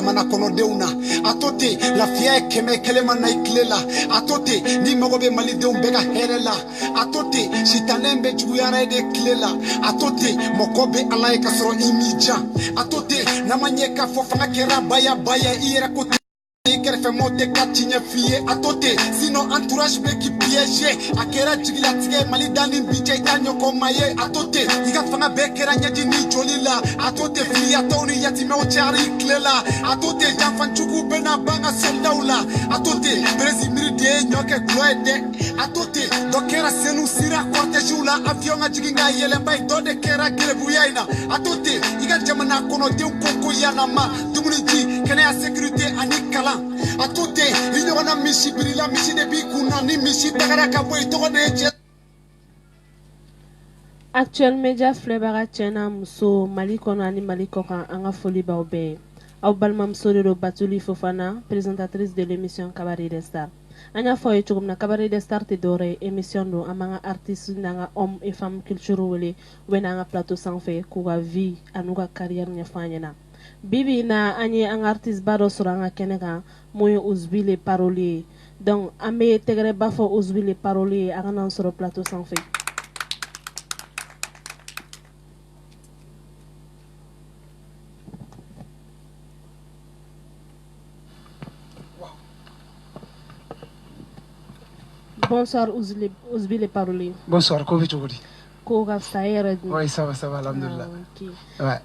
jamana konodenw na a to ten lafiya ye kɛmɛ kɛlɛma na i tile la a to ten ni mago bɛ malidenw bɛɛ ka hɛrɛ la a to ten sitanɛ bɛ juguyara ye de tile la a to ten mɔgɔ bɛ ala ye ka sɔrɔ i m'i jan a to ten n'a ma ɲɛ k'a fɔ fanga kɛra baya baya i yɛrɛ ko kɛrɛfɛ mɔgɔw tɛ ka tiɲɛ f'i ye a to ten sinon entourage bɛ k'i piéger a kɛra jigilatigɛ mali da ni bi cɛ i t'a ɲɔgɔn ma ye a to ten i ka fanga bɛɛ kɛra ɲɛji ni joli la a to ten filiyatɔw ni yatimɛw cayara i tile la a to ten janfanjuguw bɛna ban ka soldaw la a to ten perezi miiri de ye ɲɔ kɛ gulɔ ye dɛ a to ten dɔ kɛra senu sira cortègew la avion ka jigin k'a yɛlɛnba ye dɔ de kɛra gɛrɛbuya in na a to ten i ka jamana kɔnɔdenw ko ko yanama dumuni ji kɛnɛya sécurité ani kalan a to ten i ɲɔgɔnna misi birila misi de b'i kunna ni misi dagara ka bɔ i tɔgɔ de ye cɛ. Actuel Media filɛbaga cɛ n'a muso Mali kɔnɔ ani Mali kɔkan an ka foli b'aw bɛɛ ye aw balimamuso de don Batuli Fofana présentatrice de l'émission Cabaret des Stars an y'a fɔ aw ye cogo min na Cabaret des Stars tɛ dɔwɛrɛ ye émission don an b'an ka artistes n'an ka hommes et femmes culturels wele u bɛ n'an ka plateau sanfɛ k'u ka vie an'u ka carrière ɲɛfɔ an ɲɛna bibi na an ye an ka artiste ba dɔ sɔrɔ an ka kɛnɛ kan mun ye Ouzubi le parolier ye donc an bɛ tɛgɛrɛba fɔ Ouzubi le parolier ye a ka n'an sɔrɔ plateau sanfɛ. Bonsoir Ouzubi le parolier. Bonsoir, comment tu vas? Ko ka fisa e yɛrɛ dun? Oui, ça va, alhamdulillah. Ouais.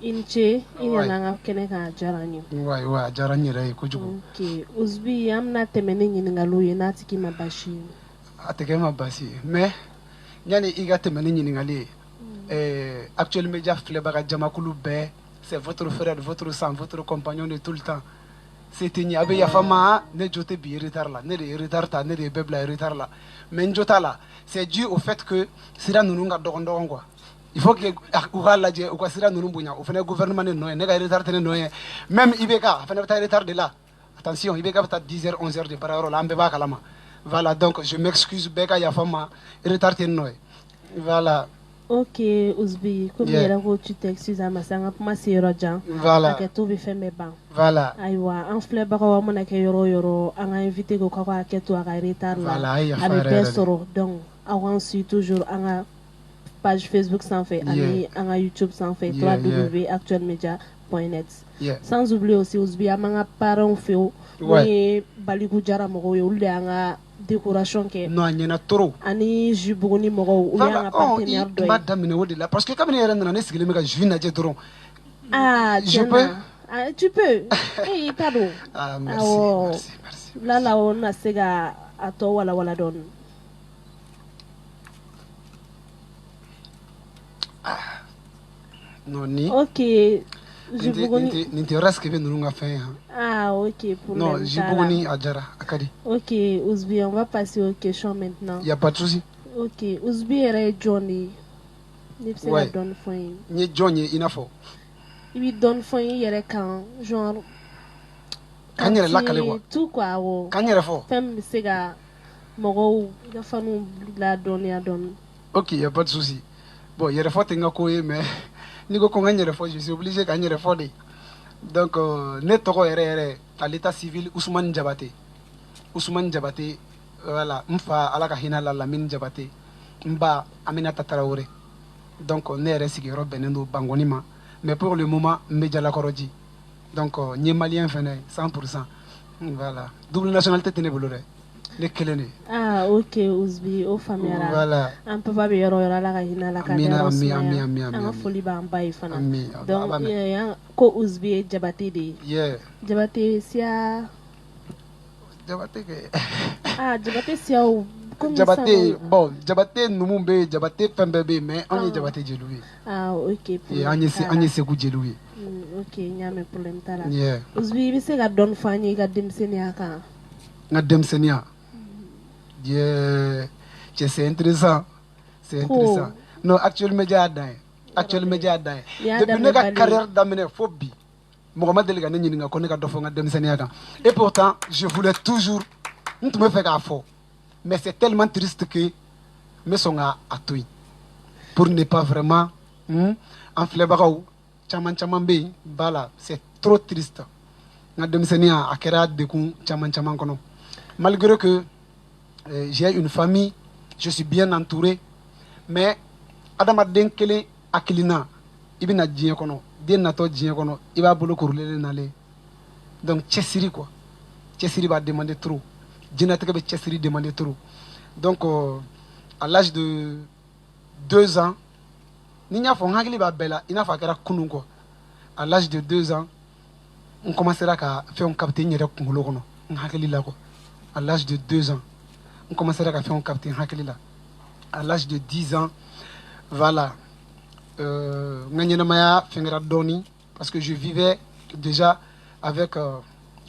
I ni ce i nana an ka kɛnɛ kan a diyara n ye. Ouais, a diyara n yɛrɛ ye kojugu. Ok, Ouzubi an bɛna tɛmɛ ni ɲininkaliw ye n'a tigi ma basi ye. A tɛ kɛ n ma basi ye mais yanni i ka tɛmɛ ni ɲininkali ye Actuel Media filɛbaga jamakulu bɛɛ c'est votre frère, votre sang, votre compagnon de tout le temps. C'était ɲɛ a bɛ yafa n ma ne jo tɛ bi retard la ne de ye retard ta ne de ye bɛɛ bila retard la mais n jo t'a la c'est dû au fait que sira ninnu ka dɔgɔn dɔgɔn quoi. Il faut que u k'a lajɛ u ka sira ninnu bonya o fana ye gouvernement de nɔ ye ne ka retard tɛ ne nɔ ye même IBK a fana bɛ taa retard de la attention IBK bɛ taa 10 heures 11 heures de baarayɔrɔ la an bɛɛ b'a kalama voilà donc je m'excuse bɛɛ ka yafa n ma retard tɛ ne nɔ ye voilà. Ok Ouzubi komi yɛrɛ ko tu t'excuses a ma se an ka kuma se yɔrɔ jan voilà hakɛto bɛ fɛn bɛɛ ban voilà ayiwa an filɛbagaw an mana kɛ yɔrɔ o yɔrɔ an ka invité ko k'aw ka hakɛto a ka retard la voilà a bɛ bɛɛ sɔrɔ donc aw k'an suit toujours an ka page Facebook sanfɛ ani an ka YouTube sanfɛ www.actuelmedia.net sans oublier aussi Ouzubi an b'an ka parrains fɛ yen mun ye Baliku Jara mɔgɔw ye olu de y'an ka décoration kɛ non a ɲɛna trop ani Jus Buguni mɔgɔw olu y'an ka partenaire dɔ ye. i b'a daminɛ o de la parce que kabini yɛrɛ nana ne sigilen bɛ ka Jus lajɛ dɔrɔn. Je peux. Tu peux. I t'a dɔn. Merci. Lala o na se ka a tɔ walawala dɔɔni. Non ni. Ok. Nin tɛ rasque bɛ ninnu ka fɛn ye. Ok. Non, Jus Buguni a diyara a ka di. Ok, Ouzubi, on va passer aux questions maintenant. Y a pas de souci. Ok, Ouzubi yɛrɛ ye jɔn de ye? Ne bɛ se ka dɔɔni fɔ n ye. N ye jɔn ye i n'a fɔ. I bɛ dɔɔni fɔ n ye i yɛrɛ kan genre. K'an yɛrɛ lakale quoi. Tout quoi awɔ. K'an yɛrɛ fɔ. Fɛn min bɛ se ka mɔgɔw i ka faniw ladɔnniya dɔɔni. Ok, y a pas de souci. Bon, yɛrɛ fɔ tɛ n ka ko ye mais n'i ko ko n ka n yɛrɛ fɔ je suis obligé ka n yɛrɛ fɔ de. Donc ne tɔgɔ yɛrɛ yɛrɛ à l'état civil Ousmane Diabaté. Ousmane Diabaté voilà n fa ala ka hinɛ la Lamine Diabaté n ba Aminata Tarawele donc ne yɛrɛ sigiyɔrɔ bɛnnen don Bangoni ma mais pour le moment n bɛ Jalakɔrɔji donc n ye malien fɛnɛ 100% voilà double nationalité tɛ ne bolo dɛ ne kelen de. Ok Ouzubi o faamuyara. Voilà an papa bɛ yɔrɔ o yɔrɔ ala ka hinɛ la ka dayɔrɔ sumaya an ka foli b'an ba ye fana donc ko Ouzubi ye Diabaté de ye. Diabaté siya. Diabaté kɛ. Diabaté siyaw. Diabaté bon Diabaté numu bɛ yen Diabaté fɛn bɛɛ bɛ yen mais anw ye Diabaté jeliw ye. Ok an ye Segu jeliw ye. Ok n y'a mɛn problème t'a la. Ouzubi i bɛ se ka dɔɔni fɔ an ye i ka denmisɛnninya kan. N ka denmisɛnninya. C'est intéressant. C'est intéressant. Non, Actuel Media a dan ye. Actuel Media a dan ye. Depuis ne ka carrière daminɛ fo bi mɔgɔ ma deli ka ne ɲininka ko ne ka dɔ fɔ n ka denmisɛnninya kan. Et pourtant je voulais toujours n tun bɛ fɛ k'a fɔ mais c'est tellement triste que n bɛ sɔn k'a to yen pour ne pas vraiment an filɛbagaw caman caman bɛ yen voilà c'est trop triste Malgré que j'ai une famille, je suis bien entouré, mais adamaden kele akilina ibina diɲɛ kɔnɔ den natɔ diɲɛ kɔnɔ i b'a bolo korulen nalen donc cɛsiri quoi cɛsiri b'a demander trop diɲɛlatigɛ bɛ cɛsiri demander trop donc à l'âge de 2 ans ni n y'a fɔ n hakili b'a bɛɛ la i n'a fɔ a kɛra kunun quoi à l'âge de 2 ans n commencera ka fɛnw capter n yɛrɛ kunkolo kɔnɔ n hakili la quoi à l'âge de 2 ans n commencera ka fɛnw capter n hakili la à l'âge de 10 ans voilà parce que je vivais déjà avec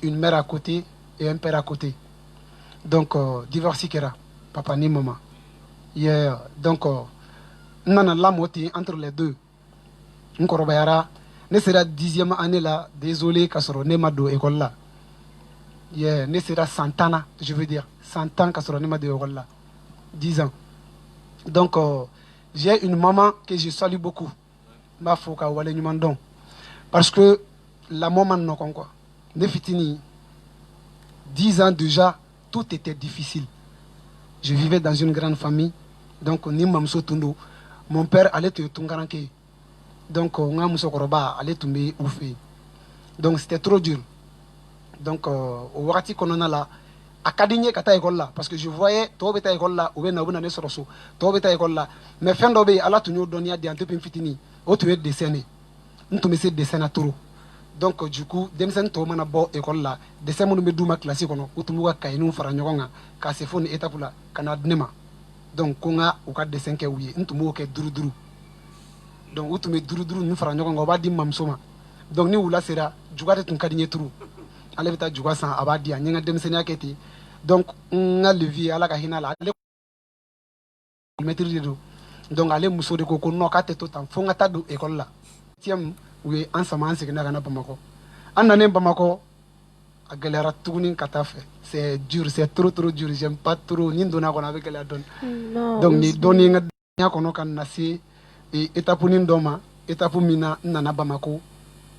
une mère à côté et un père à côté donc divorce kɛra papa ni maman yeah. Donc nana lamoti entre les deux n kɔrɔbayara ne sera 10e année là désolé k'a sɔrɔ ne ma don école la yeah. Ne sera 100 ans je veux dire 100 ans k'a sɔrɔ ne ma don école la 10 ans donc j'ai une maman que je salue beaucoup. Parce que la maman non quoi. Ne fitini 10 ans déjà, tout était difficile. Je vivais dans une grande famille. Donc ni mamso tundo, mon père allait te tungaranke. Donc on a muso koroba allait tomber oufé. Donc c'était trop dur. Donc au wakati konona là akadinye kata école là parce que je voyais to beta école là ou na buna ne soroso to beta école là mais fin do be ala tunyo donia di antepin fitini o tu dessiné ntu me se dessin trop donc du coup demsen to mana bo école là dessin mo be duma classe kono o tu muga kayinu fara nyogonga ka se foni étape là kana dnema donc konga o ka dessin ke wiye ntu mo ke duru duru donc o tu me duru duru nu fara nyogonga o ba di mamsoma donc ni wula sera jugate tun kadinye trop ale bita juga san abadi anya demsenia keti donc nga levier ala ka hinala ale maîtrise do donc ale muso de ko no ka te to tan fo nga ta do école la tiem we ensemble en segna kana Bamako anane Bamako a galera tuguni kata fe c'est dur c'est trop dur j'aime pas trop ni dona ko avec la donne donc ni doni nga nya ko no kan nasi et étape ni ndoma étape mina nana Bamako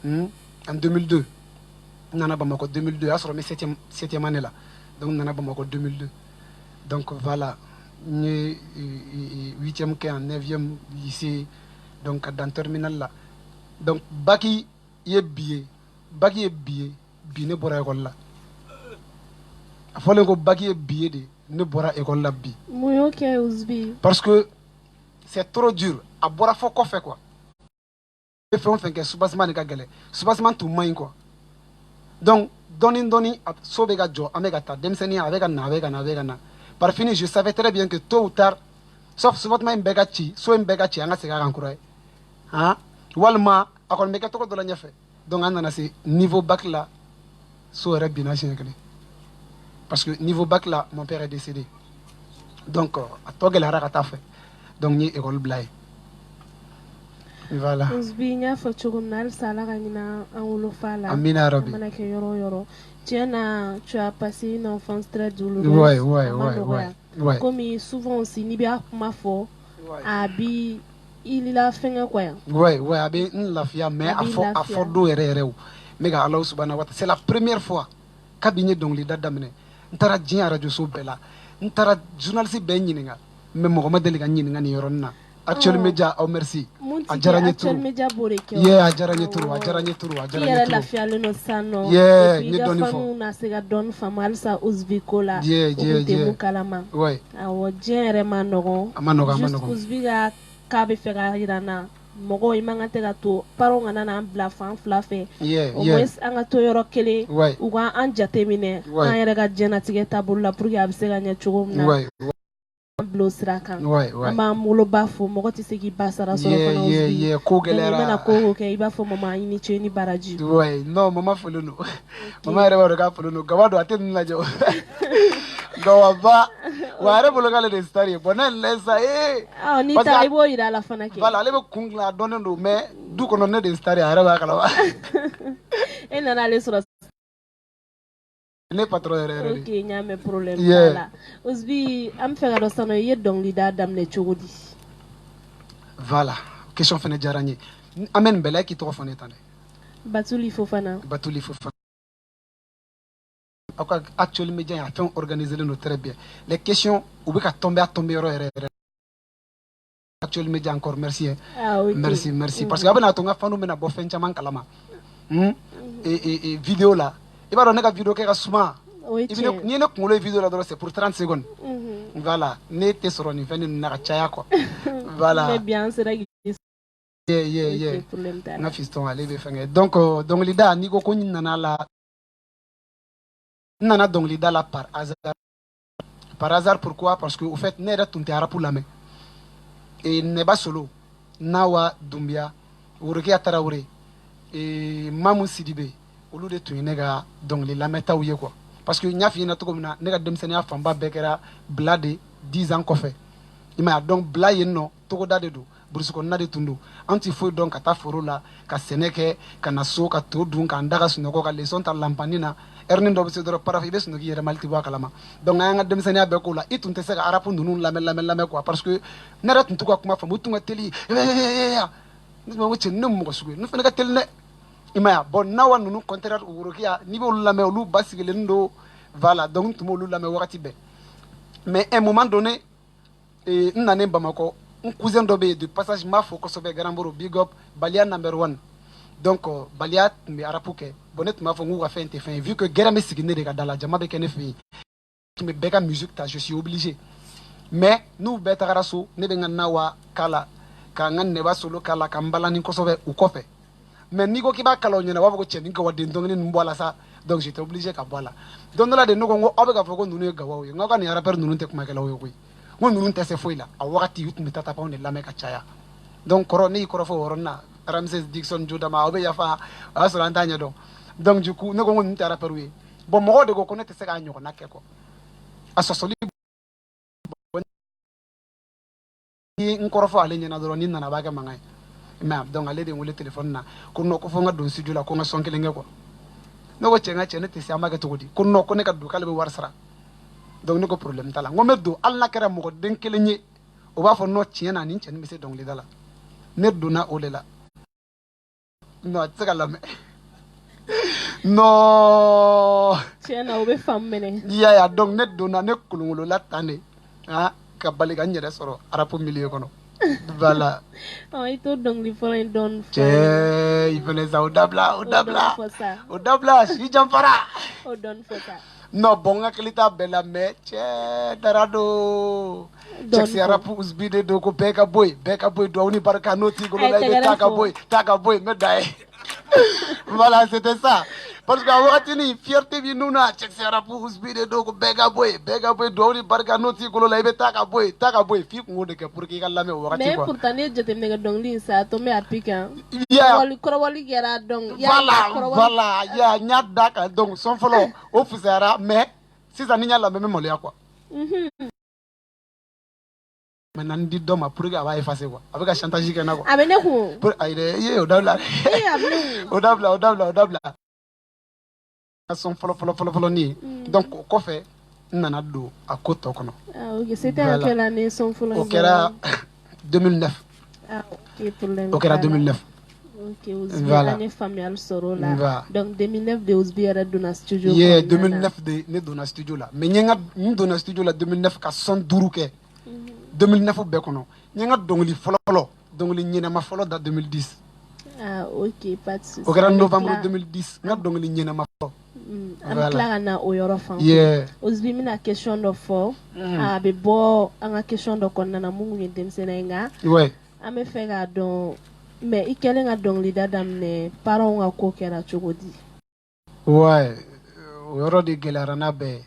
en 2002 nana Bamako 2002 a sur mes 7e année là donc nana Bamako 2002 donc voilà 8e qu'en 9e lycée donc dans terminal là donc baki est billet ne bora école là afole ko baki est billet de ne bora école là bi parce que c'est trop dur a bora fo ko fait quoi on fait que soubassement ne ka gale soubassement tout main quoi donc doni sobega jo amega ta demseni avec na par fini je savais très bien que tôt ou tard sauf souvent même begachi so begachi anga sega kankura hein walma akon meka to do la nyafe donc anana c'est niveau bac là so rabina chenekle parce que niveau bac là mon père est décédé donc a togel haraka ta fait donc ni école blay voilà Uzbinya fo chugumnal sala ganina angulo fala amina rabbi manake yoro tiens tu as passé une enfance très douloureuse ouais comme souvent aussi ni bien ma fo abi il a fait quoi ouais abi la fia mais a fo do rerew mega Allah subhanahu wa ta'ala c'est la première fois cabinet donc li dadamne ntara jin radio so bela ntara journaliste be nyininga mais mo ma deli ga nyininga ni yoronna actuel media au merci ajaranye turu yeah ajaranye turu la fiale no sano yeah ni doni fo na sega don famal sa uzbikola yeah kalama ouais awo jere manogo uzbiga kabe fega irana mogo imanga tega to paro ngana na bla fan flafe yeah anga to yoro kele uga an jatemine an yere ga jena tige tabulla pour ya bisega nya chugumna blosrakan ama mulo bafo mogo ti segi basara solo kono yeah ko gelera na ko ke iba fo mama ini cheni baraji ouais non mama fuluno mama re waro ka fuluno gawado atin la jo gawaba ware bolo gale de story bonan lesa ni ta ibo ira la fana ke voilà le kungla donendo mais du kono ne de story ara ba kala ena na le sura ne patron erreur ok nyame problème voilà Uzbi am fega do sano yedong li da damne chogodi voilà question fene jarani amen bela ki to fone tane Batuli Fofana actuellement média a fait organiser nous très bien les questions où ka tomber à tomber actuellement média encore merci hein. Okay. merci parce que abana tonga fanu mena bo fen chaman kalama et vidéo là il va donner la vidéo qui est souvent ni ne kungolo vidéo là c'est pour 30 secondes voilà ne te soro ni feni na chaya quoi voilà mais bien c'est là yeah na fiston aller be fenge donc lida ni ko ni nana donc lida là par hasard pourquoi parce que au fait ne ra tunte ara pour la main et ne ba solo nawa dumbia urki atarawure et Mamou Sidibé au lieu de tout nega donc les lameta ou quoi parce que nya fi na to comme na nega dem senia famba bekera blade 10 ans ko fait ima donc bla yenno to ko dade do bursu ko nade tundu anti fo donc ata foro la ka seneke kana so ka to dun ka ndaga sunoko ka leson ta lampanina ernin do se do para fi bes no yere malti wa kalama donc nga dem senia be ko la itunte se ka arapu nunu lame quoi parce que nera tuntu ko kuma fa mutunga teli ni mo wuce num ko sugu nu fa ka telne imaya bon nawa nunu contraire urukia ni bo lame olu basigele ndo voilà donc tumo lu lame wakati be mais à un moment donné nane Bamako un cousin d'obé de passage ma fo ko sobe garamboro big up Balia number 1 donc Balia me arapuke bonet ma fo ngou fait fin vu que guerre me signé de dans la jama be kene fi qui me bega musique ta je suis obligé mais nous beta garaso ne be ngana wa kala ka ngan ne ba solo kala ka mbala ni ko sobe u kofe mais ni ko kiba kala nyina wa ko cheni ko wadin donc ni mbola ça donc j'étais obligé ka bola donc là de no ko obe ka foko nunu ga wawo ngaka ni rapper nunu te kuma kala wo ko ngun nunu te se foila a wakati yut mi tata pa on la me ka chaya donc koro ni koro fo worona Ramses Dixon Jodama obe ya fa asura ntanya donc du coup ne ko ngun te rapper wi bon mo de ko ko ne te se ka nyoko nakke ko asosoli ni nkoro fo ale nyana doro ni nana ba ga mangai mais donc allez de ngule téléphone na ko no ko fo nga don studio la ko nga sonkele nge ko no ko chenga chene te siama ga togodi ko no ko ne ka du kala be warsara donc ne ko problème tala ngome do alla kera mo ko denkele nye o ba fo no chiena ni chene mise donc le dala ne do na olela no tsaka la me no chiena o be fammene ya donc ne do na ne kulungulo la tane ah ka bali ga nyere soro arapo milieu kono voilà. Oh, itu dong di foreign don. Il venait ça au dabla. Si jampara. Oh, don fosa. No, bonga kelita bella me. Darado. Check arapu usbide do ko beka boy do oni barka noti go la taka boy me dai. Voilà, c'était ça. Parce que awatini fierté bi nuna check arapu usbide do ko beka boy do oni barka noti go la be taka boy fi ngode ke pour ki kala me wakati mais quoi. Mais pourtant ne jete mega dong li sa to me apika. Yeah. Wali gera dong. Voilà, ya nya daka donc son follow officera mais si ça ninya la même molia quoi. Maintenant dit doma pour que va effacer quoi avec un chantage que na quoi abene ko pour aide o dabla o dabla son follow ni donc ko fait nana do à côté kono OK c'était en quelle année son follow OK era 2009 OK pour le OK era 2009 OK aussi voilà. Année familiale soro là voilà. Donc 2009 de Ousbi era do na studio 2009 de ne do na studio là mais ñinga ñu do na studio là 2009 ka son duruke 2009 be kono ñinga dongli folo dongli ñina ma folo da 2010 OK pas de souci au grand novembre 2010 nga dongli ñina ma folo am clara na o yoro fan Ousbi mina question do fo be bo anga question do kon na mungu ñi dem senenga ouais ame fega don mais ikele nga dongli da damne parents nga ko kera chogodi ouais o yoro de gelarana be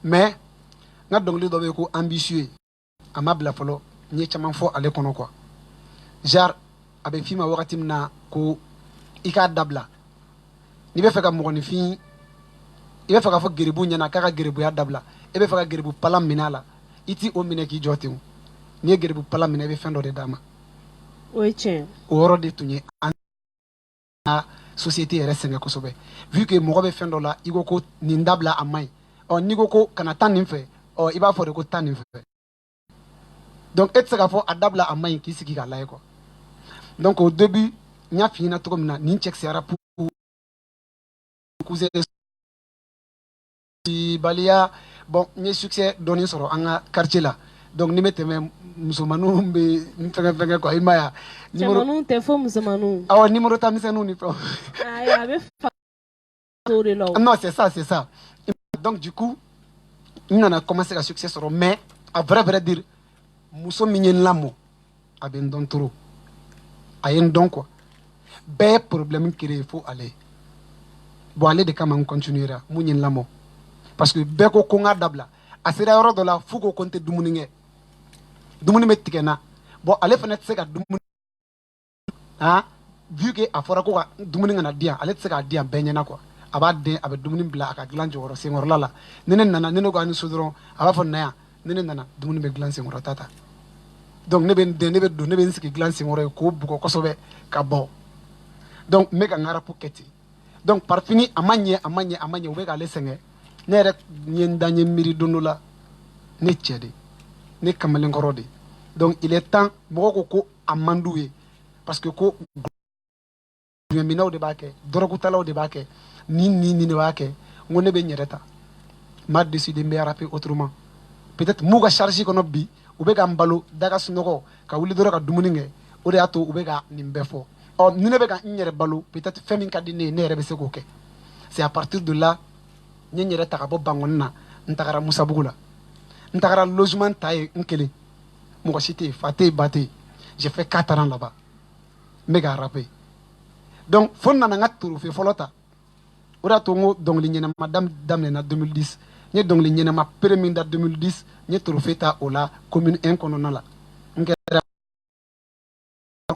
mais nga dongli do be ko ambitieux amabla folo ñi chaman fo ale kono quoi jar abe fima wakati mna ko ika dabla ni be feka mo ni fi ibe feka fo geribu nyana kaka geribu ya dabla ibe feka geribu palam minala iti o mine ki jotiu ni geribu palam mine be fendo de dama oiche oro de tunye a société resenga ko sobe vu que mo be fendo la igo ko ni dabla amai o ni go ko kana tan ni fe o iba fo de ko tan ni fe donc et saka fo adabla amai ki siki ka lay ko donc au début nya fina to comme na ni check sera pour cousin Balia, bon, ni succès donné sur un quartier là. Donc, ni mettez même musulmanu, mais nous faisons quoi, Imaya. Numéro te fo musulmanu. Ah, numéro tamisanu ni pas. Ah, ya be fa. Non, c'est ça, c'est ça. Donc, du coup, il en a commencé à succès sur mais, à vrai dire, muso minyen lamo, a ben don trop. A yen don quoi. Ben problème qu'il faut aller. Bon, aller de quand on continuera, minyen lamo. Parce que beko konga dabla a sera yɔrɔ dɔ la fo ko konte dumuni kɛ dumuni bɛ tigɛ na bon ale fana tɛ se ka dumuni vu que a fɔra ko ka dumuni kana di yan ale tɛ se k'a di yan bɛɛ ɲɛna quoi a b'a den a bɛ dumuni bila a ka dilan jɔyɔrɔ senkɔrɔla la ni ne nana ni ne ko a ni so dɔrɔn a b'a fɔ na yan ni ne nana dumuni bɛ dilan senkɔrɔ ta donc ne bɛ n den ne bɛ don ne bɛ n sigi dilan senkɔrɔ ye k'o bugɔ kosɛbɛ ka bɔ donc n bɛ ka n ka rap kɛ ten donc par fini a ma ɲɛ u bɛ k'ale sɛgɛn ne yɛrɛ ɲɛ n da ɲɛ miiri don dɔ la ne cɛ de ne kamalenkɔrɔ de donc il est temps mɔgɔ ko ko a man d'u ye parce que ko minaw de b'a kɛ dɔrɔgutalaw de b'a kɛ ni de b'a kɛ n ko ne bɛ n yɛrɛ ta n b'a décider n bɛ rapper autrement peut-être m'u ka charge kɔnɔ bi u bɛ ka n balo daga sunɔgɔ ka wuli dɔrɔn ka dumuni kɛ o de y'a to u bɛ ka nin bɛɛ fɔ ɔ ni ne bɛ ka n yɛrɛ balo peut-être fɛn min ka di ne ye ne yɛrɛ bɛ se k'o kɛ c'est à partir de là n ye n yɛrɛ ta ka bɔ bangɔni na n tagara musabugu la n tagara logement ta ye n kelen mɔgɔ si tɛ yen fa tɛ yen ba tɛ yen j'ai fait 4 ans là-bas n bɛ ka rapper donc fo n nana n ka trophée fɔlɔ ta o de y'a to n ko dɔnkili ɲɛnama daminɛna 2010 n ye dɔnkili ɲɛnama pere min da 2010 n ye trophée ta o la commune 1 kɔnɔna la n kɛra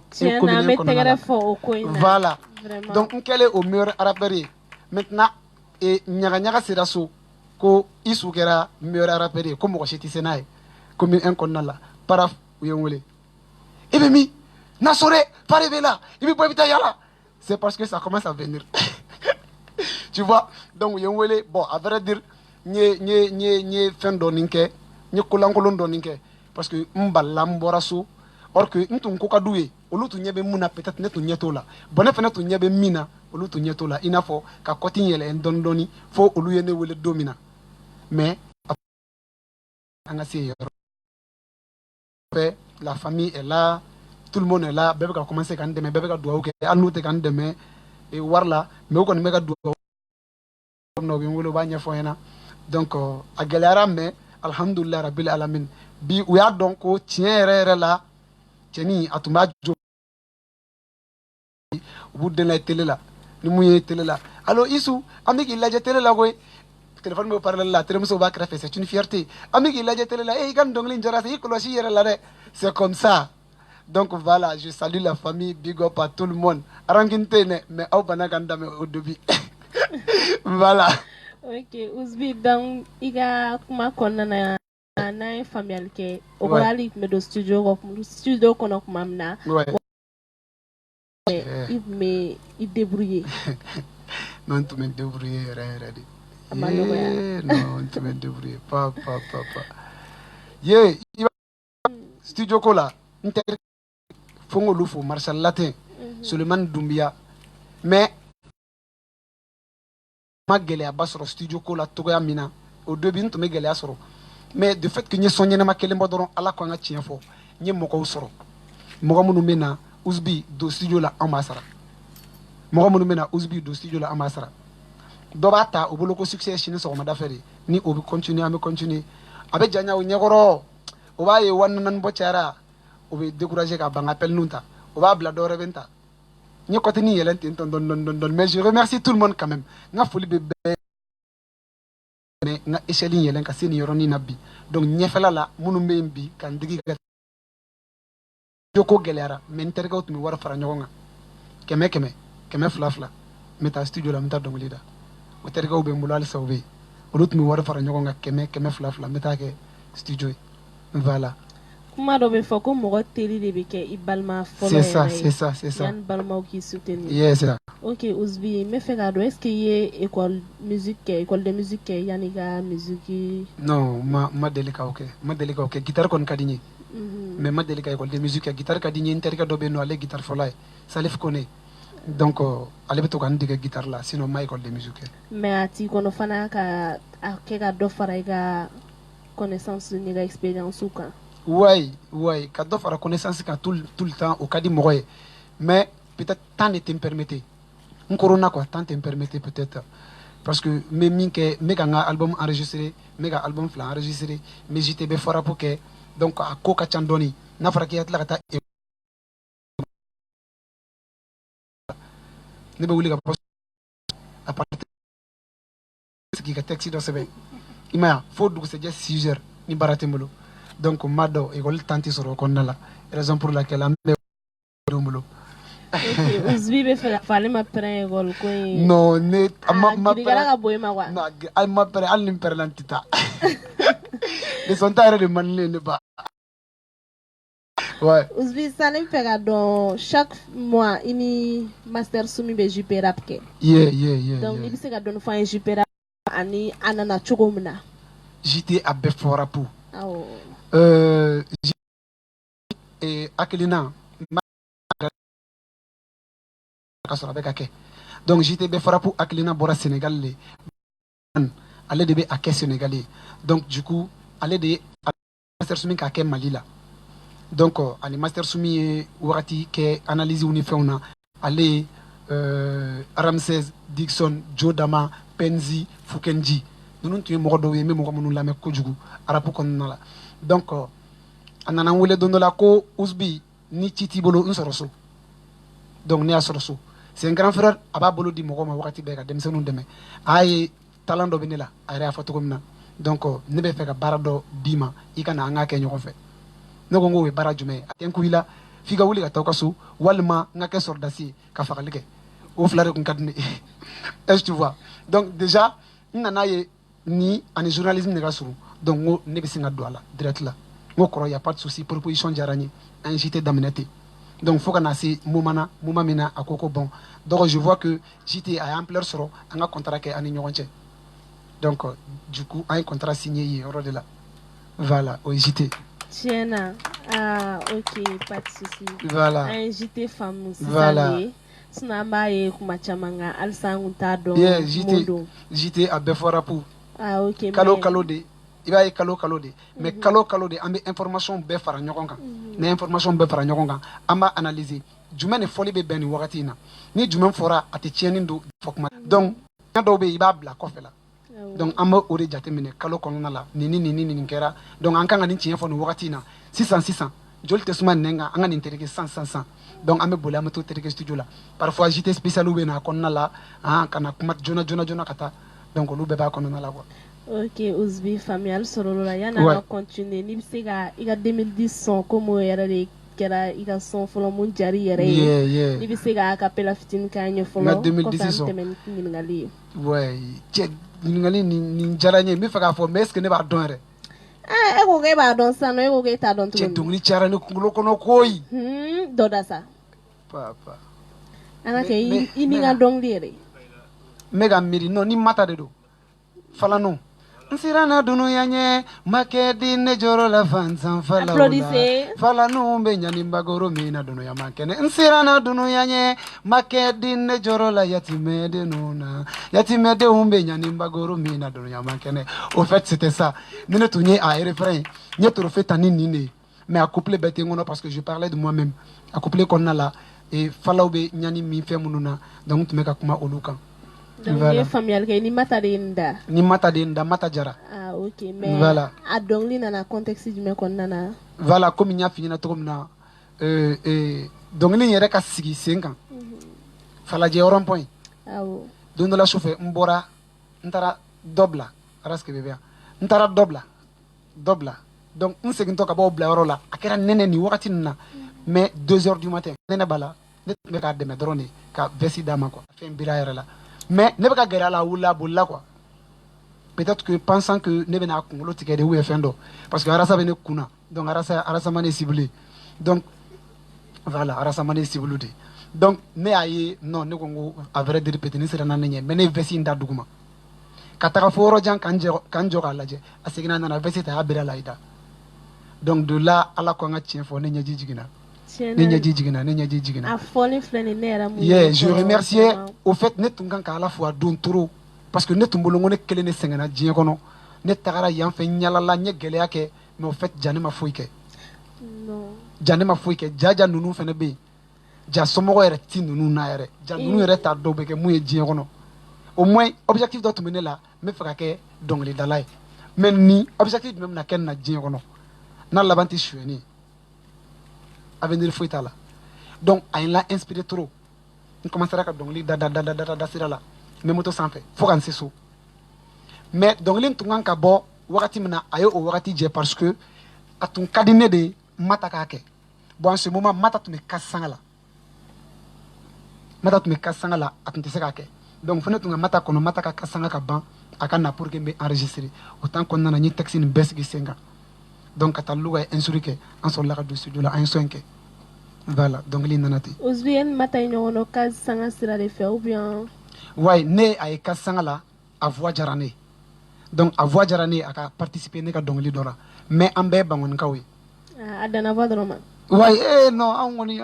tiɲɛna an bɛ tɛgɛrɛ fɔ o ko in na voilà donc n kɛlen o meilleur rappeur ye maintenant ɲagaɲaga sera so ko Isu kɛra meilleur rappeur ye ko mɔgɔ si tɛ se n'a ye commune 1 kɔnɔna la paraf u ye n wele i bɛ min Nasore pare bɛ la i bɛ bɔ i bɛ taa yala c'est parce que ça commence à venir tu vois donc u ye n wele bon à vrai dire n ye fɛn dɔɔni kɛ n ye kolankolon dɔɔni kɛ parce que n balila n bɔra so or que n tun ko ka d'u ye olu tun ɲɛ bɛ mun na peut-être ne tun ɲɛ t'o la bon ne fana tun ɲɛ bɛ min na olu tun ɲɛ t'o la i n'a fɔ ka kɔti yɛlɛ dɔɔni dɔɔni fo olu ye ne wele don min na mais an ka se yɔrɔ fɛ la famille est là tout le monde est là bɛɛ bɛ ka commencer ka n dɛmɛ bɛɛ bɛ ka dugawu kɛ hali n'u tɛ ka n dɛmɛ wari la mais u kɔni bɛ ka dugawu na u bɛ n wele u b'a ɲɛfɔ n ɲɛna donc a gɛlɛyara mais alhamdulilayi rabbil alamin bi u y'a dɔn ko tiɲɛ yɛrɛ yɛrɛ la cɛnin a tun b'a jo u b'u den lajɛ télé la ni mun ye télé la allo Isu an bɛ k'i lajɛ télé la koyi téléphone bɛ parler la terimuso b'a kɛrɛfɛ c'est une fierté an bɛ k'i lajɛ télé la i ka nin dɔnkili in diyara i kɔlɔsi i yɛrɛ la dɛ c'est comme ça donc voilà je salue la famille big up à tout le monde ranking tɛ yen dɛ mais aw banna ka n dɛmɛ au début voilà. ok Uzbi donc i ka kuma kɔnɔna na n'an ye faamuyali kɛ o kɔrɔ hali i tun bɛ don studio kɔnɔ tuma min na i tun bɛ i débrouiller non n tun bɛ n débrouiller yɛrɛ yɛrɛ de a ma nɔgɔya non n tun bɛ n débrouiller pa ye i b'a studio ko la n tɛ fo n k'olu fo Marshal Latin Sulemani Dunbiya mais ma gɛlɛyaba sɔrɔ studio ko la togoya min na au début n tun bɛ gɛlɛya sɔrɔ mais de fait que n ye son ɲɛnama kelen bɔ dɔrɔn ala ko an ka tiɲɛ fɔ n ye mɔgɔw sɔrɔ mɔgɔ minnu bɛ na Uzbi don studio la an b'a sara mɔgɔ minnu bɛ na Uzbi don studio la an b'a sara dɔ b'a ta o bolo ko succès sini sɔgɔmada fɛ de ni o bɛ continuer an bɛ continuer a bɛ janya o ɲɛkɔrɔ o b'a ye 400 bɔ cayara o bɛ décourager ka ban appel ninnu ta o b'a bila dɔ wɛrɛ bɛ n ta n ye kɔtini yɛlɛn ten tɔ dɔɔni mais je remercie tout le monde quand même n ka foli bɛ bɛɛ n ka échelle yɛlɛn ka se nin yɔrɔnin na bi donc ɲɛfɛla la minnu bɛ yen bi ka n digi ka ko gɛlɛyara mais n terikɛw tun bɛ wari fara ɲɔgɔn kan 100 n bɛ taa studio la n bɛ taa dɔnkili da o terikɛw bɛ n bolo halisa o bɛ yen olu tun bɛ wari fara ɲɔgɔn kan 100 n bɛ taa kɛ studio ye voilà. kuma dɔ bɛ fɔ ko mɔgɔ teri de bɛ kɛ i balima fɔlɔ yɛrɛ ye yanni balimaw k'i soutenir yes ok Uzbi n bɛ fɛ k'a dɔn est-ce que i ye école de musique kɛ yanni i ka musique non ma deli k'o kɛ guitare kɔni ka di n ye mais ma deli ka école de musique kɛ guitare ka di n ye n terikɛ dɔ bɛ yen nɔ ale ye guitare fɔla ye Salif Kone donc ale bɛ to ka n dege guitare la sinon ma école de musique kɛ. mais a t'i kɔnɔ fana ka a kɛ ka dɔ fara i ka connaissance ni ka expérience kan. ouais ka dɔ fara connaissance kan tout le temps o ka di mɔgɔ ye mais peut-être temps ne tɛ n permettre n koronna quoi temps tɛ n permettre peut-être parce que n bɛ min kɛ n bɛ ka n ka album enregistrer n bɛ ka album 2 enregistrer n bɛ JTB Farapo kɛ donc a ko ka ca dɔɔni n'a fɔra k'i ka tila ka taa ne bɛ wuli ka bɔ a partir k'i ka texte dɔ sɛbɛn i ma ye fo dugusɛjɛ 6 heures ni baara tɛ n bolo donc n b'a dɔn école temps tɛ sɔrɔ o kɔnɔna la raison pour laquelle an bɛ n bolo. Uzbi bɛ fɛ ka fɔ ale ma pɛrɛn école ko in. non ne ma girigara ka bon i ma quoi. non hali ma pɛrɛn hali ni n pɛrɛnna n tɛ taa leçon ta yɛrɛ de man di ne ye ne ba. ouais. Uzbi sa ne bɛ fɛ ka dɔn chaque mois i ni master Sumi bɛ JP rap kɛ. yeah. donc i bɛ se ka dɔɔni fɔ an ye JP rap ani a nana cogo min na. JT a bɛɛ fɔra pour. awɔ. hakilina ka sɔrɔ a bɛ ka kɛ donc JT bɛɛ fɔra pour hakilina bɔra Sénégal le ale de bɛ a kɛ Sénégal ye donc du coup ale de ye master Sumi k'a kɛ Mali la donc ani master Sumi ye wagati kɛ analyse ni fɛnw na ale ye Ramsès Dixon Joe Dama Penzi Fukenji ninnu tun ye mɔgɔ dɔw ye n bɛ mɔgɔ minnu lamɛn kojugu arabu kɔnɔna la donc a nana n wele don dɔ la ko Uzbi ni ci t'i bolo n sɔrɔ so donc ne y'a sɔrɔ so c'est un grand frère a b'a bolo di mɔgɔw ma wagati bɛɛ ka denmisɛnninw dɛmɛ a ye talent dɔ bɛ ne la a yɛrɛ y'a fɔ cogo min na donc ne bɛ fɛ ka baara dɔ d'i ma i ka na an k'a kɛ ɲɔgɔn fɛ ne ko n k'o ye baara jumɛn ye a tɛ n ku i la f'i ka wuli ka taa aw ka so walima n ka kɛ sɔrɔdasi ye ka fagali kɛ o fila de tun ka di ne ye est-ce que tu vois donc déjà n nana ye ni ani journalisme de ka surun donc n ko ne bɛ se ka don a la direct la n ko kɔrɔ y a pas de souci proposition diyara n ye an ye JT daminɛ ten donc fo ka na se moment min na a ko ko bon donc je vois que JT a ye ampleur sɔrɔ an ka contrat kɛ an ni ɲɔgɔn cɛ donc du coup an ye contrat signé yen yɔrɔ de la voilà o ye JT. tiɲɛna ok pas de souci. voilà an ye JT faamu sisan de sinon an b'a ye kuma caman kan halisa an kun t'a dɔn mun don. JT a bɛɛ fɔra pour. ok kalo de i b'a ye kalo de mais kalo de an bɛ information bɛɛ fara ɲɔgɔn kan ni information bɛɛ fara ɲɔgɔn kan an b'a analyser jumɛn ni fɔli bɛ bɛn nin wagati in na ni jumɛn fɔra a tɛ tiɲɛni don fɔ kuma donc dɔw bɛ yen i b'a bila kɔfɛ la donc an bɛ o de jateminɛ kalo kɔnɔna la nin kɛra donc an kan ka nin tiɲɛ fɔ nin wagati in na sisan joli tɛ suma nɛn kan an ka nin tereke san donc an bɛ boli an bɛ to tereke studio la parfois JT spécial bɛ na a kɔnɔna la ka na kuma joona ka taa donc olu bɛɛ b'a kɔnɔna la quoi. ok Uzbi faamuyali sɔrɔ la yanni an ka continuer n'i bɛ se ka i ka 2010 sɔn komi o yɛrɛ de kɛra i ka sɔn fɔlɔ mun diyara i yɛrɛ ye n'i bɛ se ka acapella fitinin k'an ye fɔlɔ kɔfɛ an bɛ tɛmɛ ni ɲininkali ye. ouais cɛ ɲininkali nin diyara n ye n bɛ fɛ k'a fɔ mais est ce que ne b'a dɔn yɛrɛ. e ko k'e b'a dɔn sisan nɔ e ko k'e t'a dɔn tuguni. cɛ dɔnkili cayara ne kunkolo kɔnɔ koyi. dɔ da sa. papa. an ka kɛ i ni ka dɔnkili yɛrɛ. n bɛ ka miiri non ni mata de don falanu. n siranna dunuya ɲɛ ma kɛ di ne jɔrɔ la fansan falaw la falanu bɛ ɲanibagoro min na dunuya ma kɛnɛ n siranna dunuya ɲɛ ma kɛ di ne jɔrɔ la yatimɛdenw na yatimɛdenw bɛ ɲanibagoro min na dunuya ma kɛnɛ au fait c'était ça ni ne tun ye a refrain n ye trophée ta ni nin de ye mais a couplet bɛɛ tɛ n kɔnɔ parce que je parlais de moi-même a couplet kɔnɔna la falaw bɛ ɲani min fɛn minnu na donc n tun bɛ ka kuma olu kan. donc voilà. Ye faamuyali kɛ ni mata de ye nin da. ni mata de ye nin da mata jara. ok mais voilà. a dɔnkili nana contexte jumɛn kɔnɔna na. voilà komi n y'a f'i ɲɛna cogo min na dɔnkili in yɛrɛ ka sigi sen kan falajɛ rond point don dɔ la sufɛ n bɔra n taara dɔ bila araske bɛ yan n taara dɔ bila donc n segintɔ ka bɔ o bila yɔrɔ la a kɛra nɛnɛ nin wagati nin na mais 2 heures du matin nɛnɛ b'a la ne tun bɛ k'a dɛmɛ dɔrɔn de ka vɛsi d'a ma quoi fɛn bira yɛrɛ la mais ne bɛ ka gɛrɛ a la a wulila a bolila quoi peut-être que pensant que ne bɛna a kunkolo tigɛ de ou bien fɛn dɔ parce que arasa bɛ ne kun na donc arasa ma ne ciblé donc voilà arasa ma ne ciblé de donc ne y'a ye non ne ko n ko a vrai dire peut-être ne siranna ne ɲɛ mais ne ye vɛsi in da duguma ka taga fo yɔrɔ jan k'an jɔ k'a lajɛ a seginna a nana vɛsi ta a y'a bere a la i da donc de là ala ko an ka tiɲɛ fɔ ne ɲɛji jiginna. Yeah, je remerciais au fait ne tungan ka ala fois don toro parce que ne tumbolongo ne kele ne sengana diɲɛ kɔnɔ ne tagara yan fɛ ɲalala n ye gɛlɛya kɛ mais au fait ja ne ma foyi kɛ ja ne ma foyi kɛ ja ninnu fɛnɛ bɛ yen ja somɔgɔ yɛrɛ ti ninnu na yɛrɛ ja ninnu yɛrɛ t'a dɔw bɛ kɛ mun ye diɲɛ kɔnɔ au moins objectif dɔ tun bɛ ne la n bɛ fɛ ka kɛ dɔnkilidala ye mais ni objectif jumɛn bɛna kɛ nin na diɲɛ kɔnɔ n'a laban tɛ suyɛni ye avenir foyi t'a la donc a ye n la inspiré trop n commencera ka dɔnkili da sira la n bɛ moto sanfɛ fo ka n se so mais dɔnkili in tun kan ka bɔ wagati min na a ye o wagati jɛ parce que a tun ka di ne de ye n ma ta k'a kɛ bon en ce moment mata tun bɛ kasi sanga la a tun tɛ se k'a kɛ donc fo ne tun ka mata kɔnɔ mata ka kasi sanga ka ban a ka na pour que n bɛ enregistrer o temps kɔnɔna na n ye texte nin bɛɛ sigi sen kan donc ka taa Luga ye instru kɛ an sɔrɔla ka don studio la an ye son kɛ voilà dɔnkili nana ten. Ousbien mata ye ɲɔgɔn dɔn kasi sanga sira de fɛ ou bien. ouais ne a ye kasi sanga la a voix diyara ne ye donc a voix diyara ne ye a ka participer ne ka dɔnkili dɔ la mais an bɛɛ ye Bankɔnikaw ye. a danna voix dɔrɔn ma. ouais non an kɔni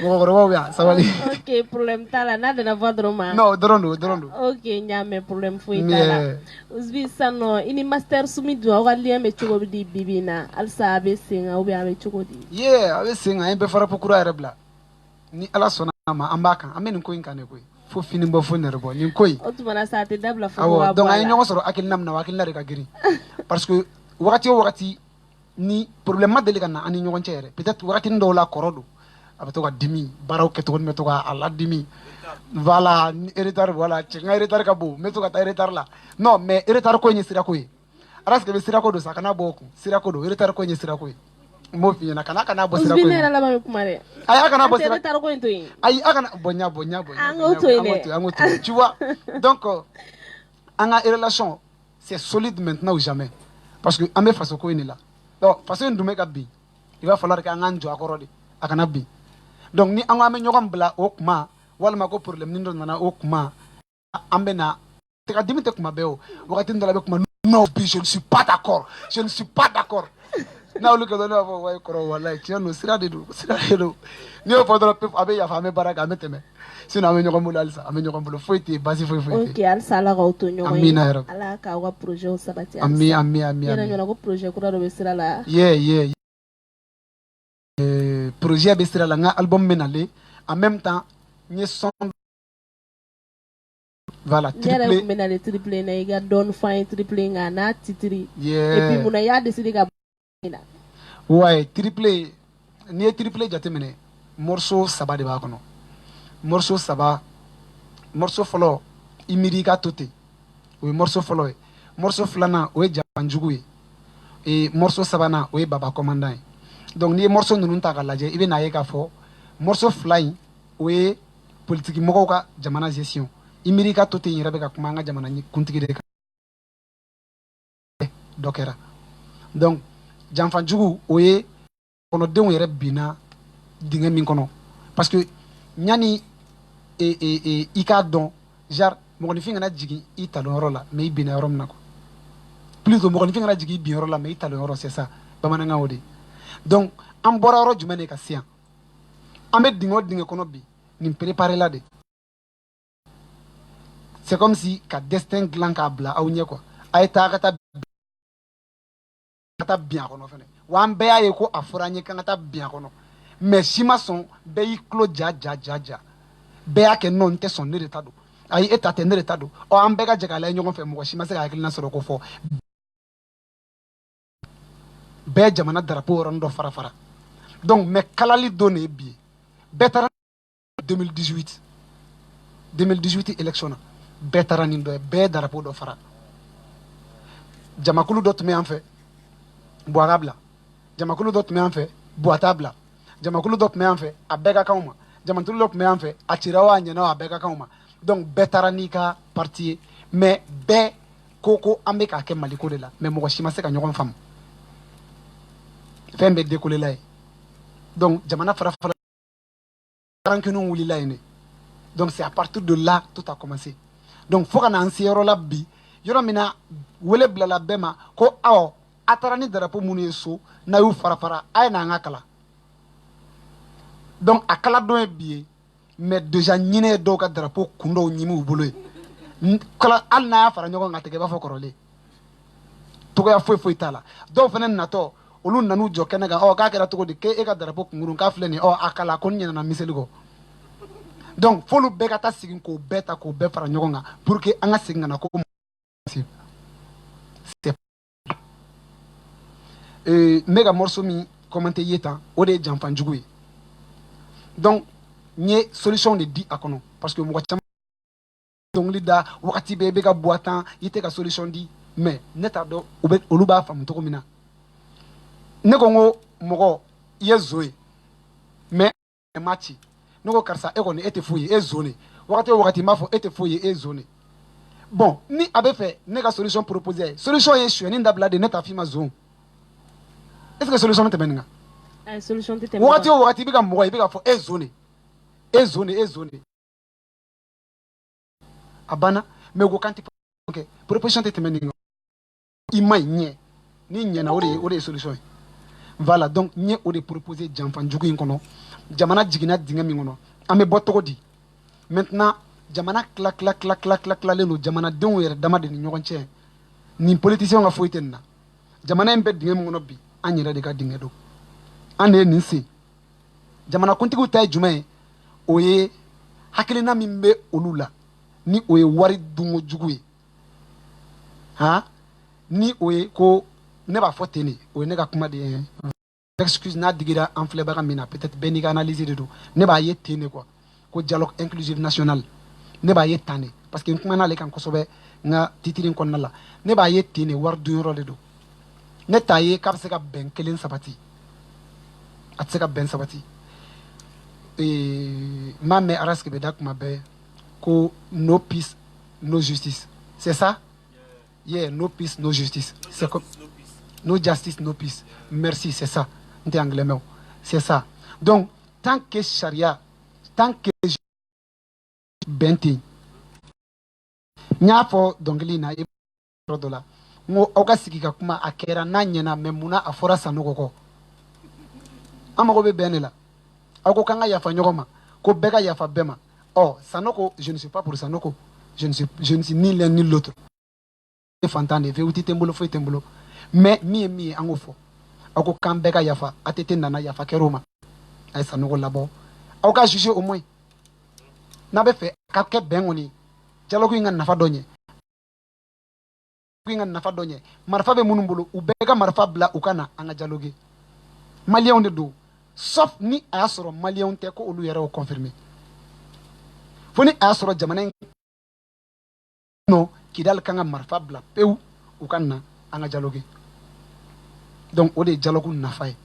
mɔgɔkɔrɔbaw bɛ yan sabali. ok problème t'a la n'a danna voix dɔrɔn ma. non dɔrɔn don. ok n y'a mɛn problème foyi t'a la. Ousbi sisan nɔ i ni master Sumi dun aw ka lien bɛ cogo di bi in na halisa a bɛ sen kan ou bien a bɛ cogo di. a bɛ sen kan an ye bɛɛ fara kura yɛrɛ bila ni ala sɔnna a ma an b'a kan an bɛ nin ko in kan de koyi fo fini bɔ fo nɛrɛ bɔ nin ko in. o tuma na sa a tɛ dabila fo ka bɔ a la. donc an ye ɲɔgɔn sɔrɔ hakilina min na o hakilina de ka girin parce que wagati o wagati ni problème ma deli ka na an ni ɲɔgɔn cɛ yɛrɛ peut-être wagatinin dɔw la kɔrɔ don a bɛ to ka dimi baaraw kɛcogo ni bɛ to ka a ladimi voilà ni retard voilà cɛ n ka retard ka bon n bɛ to ka taa retard la non mais retard ko in ye sirako ye ala sigi bɛ sirako don sa kana bɔ o kun sirako don retard ko in ye sirako ye n b'o f'i ɲɛna kana bɔ sirako in. Ousbi ne yɛrɛ laban bɛ kuma dɛ. ayi a kana bɔ sirako. an tɛ retard ko in to yen. ayi a kana bɔn ɲa an k'o to yen dɛ. tu vois donc an ka relation c'est solide maintenant ou jamais parce que an bɛ faso ko in de la donc faso in dun bɛ ka bin il va falloir que an k'an jɔ a kɔrɔ de a kana bin donc ni an ko an bɛ ɲɔgɔn bila o kuma walima ko problème ni dɔ nana o kuma an bɛ na tɛgɛ dimi tɛ kuma bɛɛ o wagati dɔ la a bɛ kuma non bi je ne suis pas d'accord n'aw kɛ dɔrɔn ne b'a fɔ wayi kɔrɔ walayi tiɲɛ don sira de don n'i y'o fɔ dɔrɔn pewu a bɛ yafa an bɛ baara kɛ an bɛ tɛmɛ sinon an bɛ ɲɔgɔn bolo halisa an bɛ ɲɔgɔn bolo foyi tɛ yen baasi foyi tɛ yen. ok halisa ala k'aw to ɲɔgɔn ye amina yɛrɛ ala k'aw ka projet sabati. ami yɛrɛ ɲɔgɔn ko projet kura dɔ bɛ sira la. projet bɛ sira la n ka album bɛ nalen en même temps n ye son voilà triplé ne yɛrɛ tun bɛ nalen triplé na i ka dɔɔni fɔ an ye triplé nka n'a titiri et puis munna i y'a décidé ka bɔ. ouais triplé n'i ye triplé jateminɛ morceau saba de b'a kɔnɔ morceau saba morceau fɔlɔ i miiri i ka to ten o ye morceau fɔlɔ ye morceau filanan o ye Jabanjugu ye et morceau sabanan o ye Baba Commandant ye donc n'i ye morceau ninnu ta k'a lajɛ i bɛ n'a ye k'a fɔ morceau fila in o ye politiki mɔgɔw ka jamana gestion i miiri i ka to ten yɛrɛ bɛ ka kuma an ka jamana kuntigi de kan dɔ kɛra donc Janfanjugu o ye kɔnɔdenw yɛrɛ binna dingɛ min kɔnɔ parce que ɲani i k'a dɔn genre mɔgɔninfin kana jigin i talonyɔrɔ la mais i binna yɔrɔ min na quoi plutôt mɔgɔninfin kana jigin i bin yɔrɔ la mais i talonyɔrɔ c'est ça bamanankan o de donc an bɔra yɔrɔ jumɛn de ka se yan an bɛ dingɛ o dingɛ kɔnɔ bi nin préparé la de c'est comme si ka destin dilan k'a bila aw ɲɛ quoi a ye taa ka taa bin a kɔnɔ fɛnɛ wa an bɛɛ y'a ye ko a fɔra an ye k'an ka taa bin a kɔnɔ mais si ma sɔn bɛɛ y'i tulo ja bɛɛ y'a kɛ non n tɛ sɔn ne de ta don ayi e ta tɛ ne de ta don an bɛɛ ka jɛ k'a lajɛ ɲɔgɔn fɛ mɔgɔ si ma se ka hakilina sɔrɔ ko fɔ bɛɛ jamana drapeau yɔrɔnin dɔ fara donc mais kalali don de ye bi ye bɛɛ taara 2018 élection na bɛɛ taara nin dɔ ye bɛɛ drapeau dɔ fara jamakulu dɔ tun bɛ yan fɛ Buwa bila jamakulu dɔ tun bɛ yan fɛ Buwa t'a bila jamakulu dɔ tun bɛ yan fɛ a bɛɛ ka kan ma jamakulu dɔ tun bɛ yan fɛ a cira o a ɲɛna o a bɛɛ ka kan ma donc bɛɛ taara n'i ka parti ye mais bɛɛ ko an bɛ k'a kɛ Maliko de la mais mɔgɔ si ma se ka ɲɔgɔn faamu fɛn bɛɛ décollé la ye donc jamana fara rancune wulila yen de donc c'est à partir de là tout a commencé donc fo ka na an se yɔrɔ la bi yɔrɔ min na wele bilala bɛɛ ma ko awɔ a taara ni drapeau minnu ye so n'a y'u fara a ye n'an ka kalan Donc a kala dɔ ye bi ye mais déjà ɲinɛ ye dɔw ka drapeau kun dɔw ɲimi u bolo ye kala hali n'a y'a fara ɲɔgɔn kan a tɛ kɛ i b'a fɔ kɔrɔlen togoya foyi t'a la dɔw fana natɔ olu nan'u jɔ kɛnɛ kan k'a kɛra cogo di k'e ka drapeau kunkurun k'a filɛ nin ye a kala ko n ɲinɛna miseli kɔ donc f'olu bɛɛ ka taa sigi k'o bɛɛ ta k'o bɛɛ fara ɲɔgɔn kan pour que an ka segin ka na ko n bɛ ka morceau min commenté ye tan o de ye janfanjugu ye donc n ye solution de di a kɔnɔ parce que mɔgɔ caman dɔnkili da wagati bɛɛ i bɛ ka bɔ a tan i tɛ ka solution di mais ne t'a dɔn olu b'a faamu cogo min na ne ko n ko mɔgɔ i ye zo ye mais e m'a ci ne ko karisa e kɔni e tɛ foyi ye e zo ne wagati o wagati n b'a fɔ e tɛ foyi ye e zo ne bon ni a bɛ fɛ ne ka solution proposer a ye solution ye sonyɛni dabila de ne t'a f'i ma zo est ce que solution tɛmɛ nin kan solution tɛ tɛmɛ wagati o wagati i bɛ ka mɔgɔ ye i bɛ ka fɔ e zo ne e zo ne e zo ne a banna mais u ko k'an tɛ kɛ proposition tɛ tɛmɛ nin kan i ma ɲi ɲɛ ni ɲɛna o de ye solution ye voilà donc n ye o de proposer janfanjugu in kɔnɔ jamana jiginna dingɛ min kɔnɔ an bɛ bɔ cogo di maintenant jamana tilalen don jamanadenw yɛrɛ dama de ni ɲɔgɔn cɛ nin politicien ka foyi tɛ nin na jamana in bɛ dingɛ min kɔnɔ bi an yɛrɛ de ka dingɛ don an de ye nin sen jamanakuntigiw ta ye jumɛn ye o ye hakilina min bɛ olu la ni o ye wari dunkojugu ye ni o ye ko ne b'a fɔ ten de o ye ne ka kuma de ye excuse n'a digira an filɛbaga min na peut-être bɛɛ n'i ka analyse de don ne b'a ye ten de quoi ko dialogue inclusif national ne b'a ye tan de parce que n kumana ale kan kosɛbɛ n ka titiri in kɔnɔna la ne b'a ye ten de wari dunyɔrɔ de don ne t'a ye k'a bɛ se ka bɛn kelen sabati a tɛ se ka bɛn sabati n m'a mɛn araski bɛ da kuma bɛɛ ko no peace no justice c'est ça yeah no peace no justice c'est comme no justice no peace merci c'est ça n tɛ anglais mɛn o c'est ça donc tant que charia tant que bɛn tɛ yen n y'a fɔ dɔnkili in na yɔrɔ dɔ la n ko aw ka sigi ka kuma a kɛra n'a ɲɛna mais munna a fɔra Sanogo kɔ an mago bɛ bɛn de la aw ko k'an ka yafa ɲɔgɔn ma ko bɛɛ ka yafa bɛɛ ma Sanogo je ne suis pas pour Sanogo je ne suis ni l'un ni l'autre fantan de vérité tɛ n bolo foyi tɛ n bolo mais min ye min ye an k'o fɔ aw ko k'an bɛɛ ka yafa ATT nana yafa kɛr'o ma a ye Sanogo labɔ aw ka juger au moins n'a bɛ fɛ ka kɛ bɛn kɔni dialogue in ka nafa dɔ ɲɛ marifa bɛ minnu bolo u bɛɛ ka marifa bila u ka na an ka dialogue maliyɛnw de don sauf ni a y'a sɔrɔ maliyɛnw tɛ ko olu yɛrɛ y'o confirmer fo ni a y'a sɔrɔ jamana in Kidal kan ka marifa bila pewu u ka na an ka dialogue donc o de ye dialogue nafa ye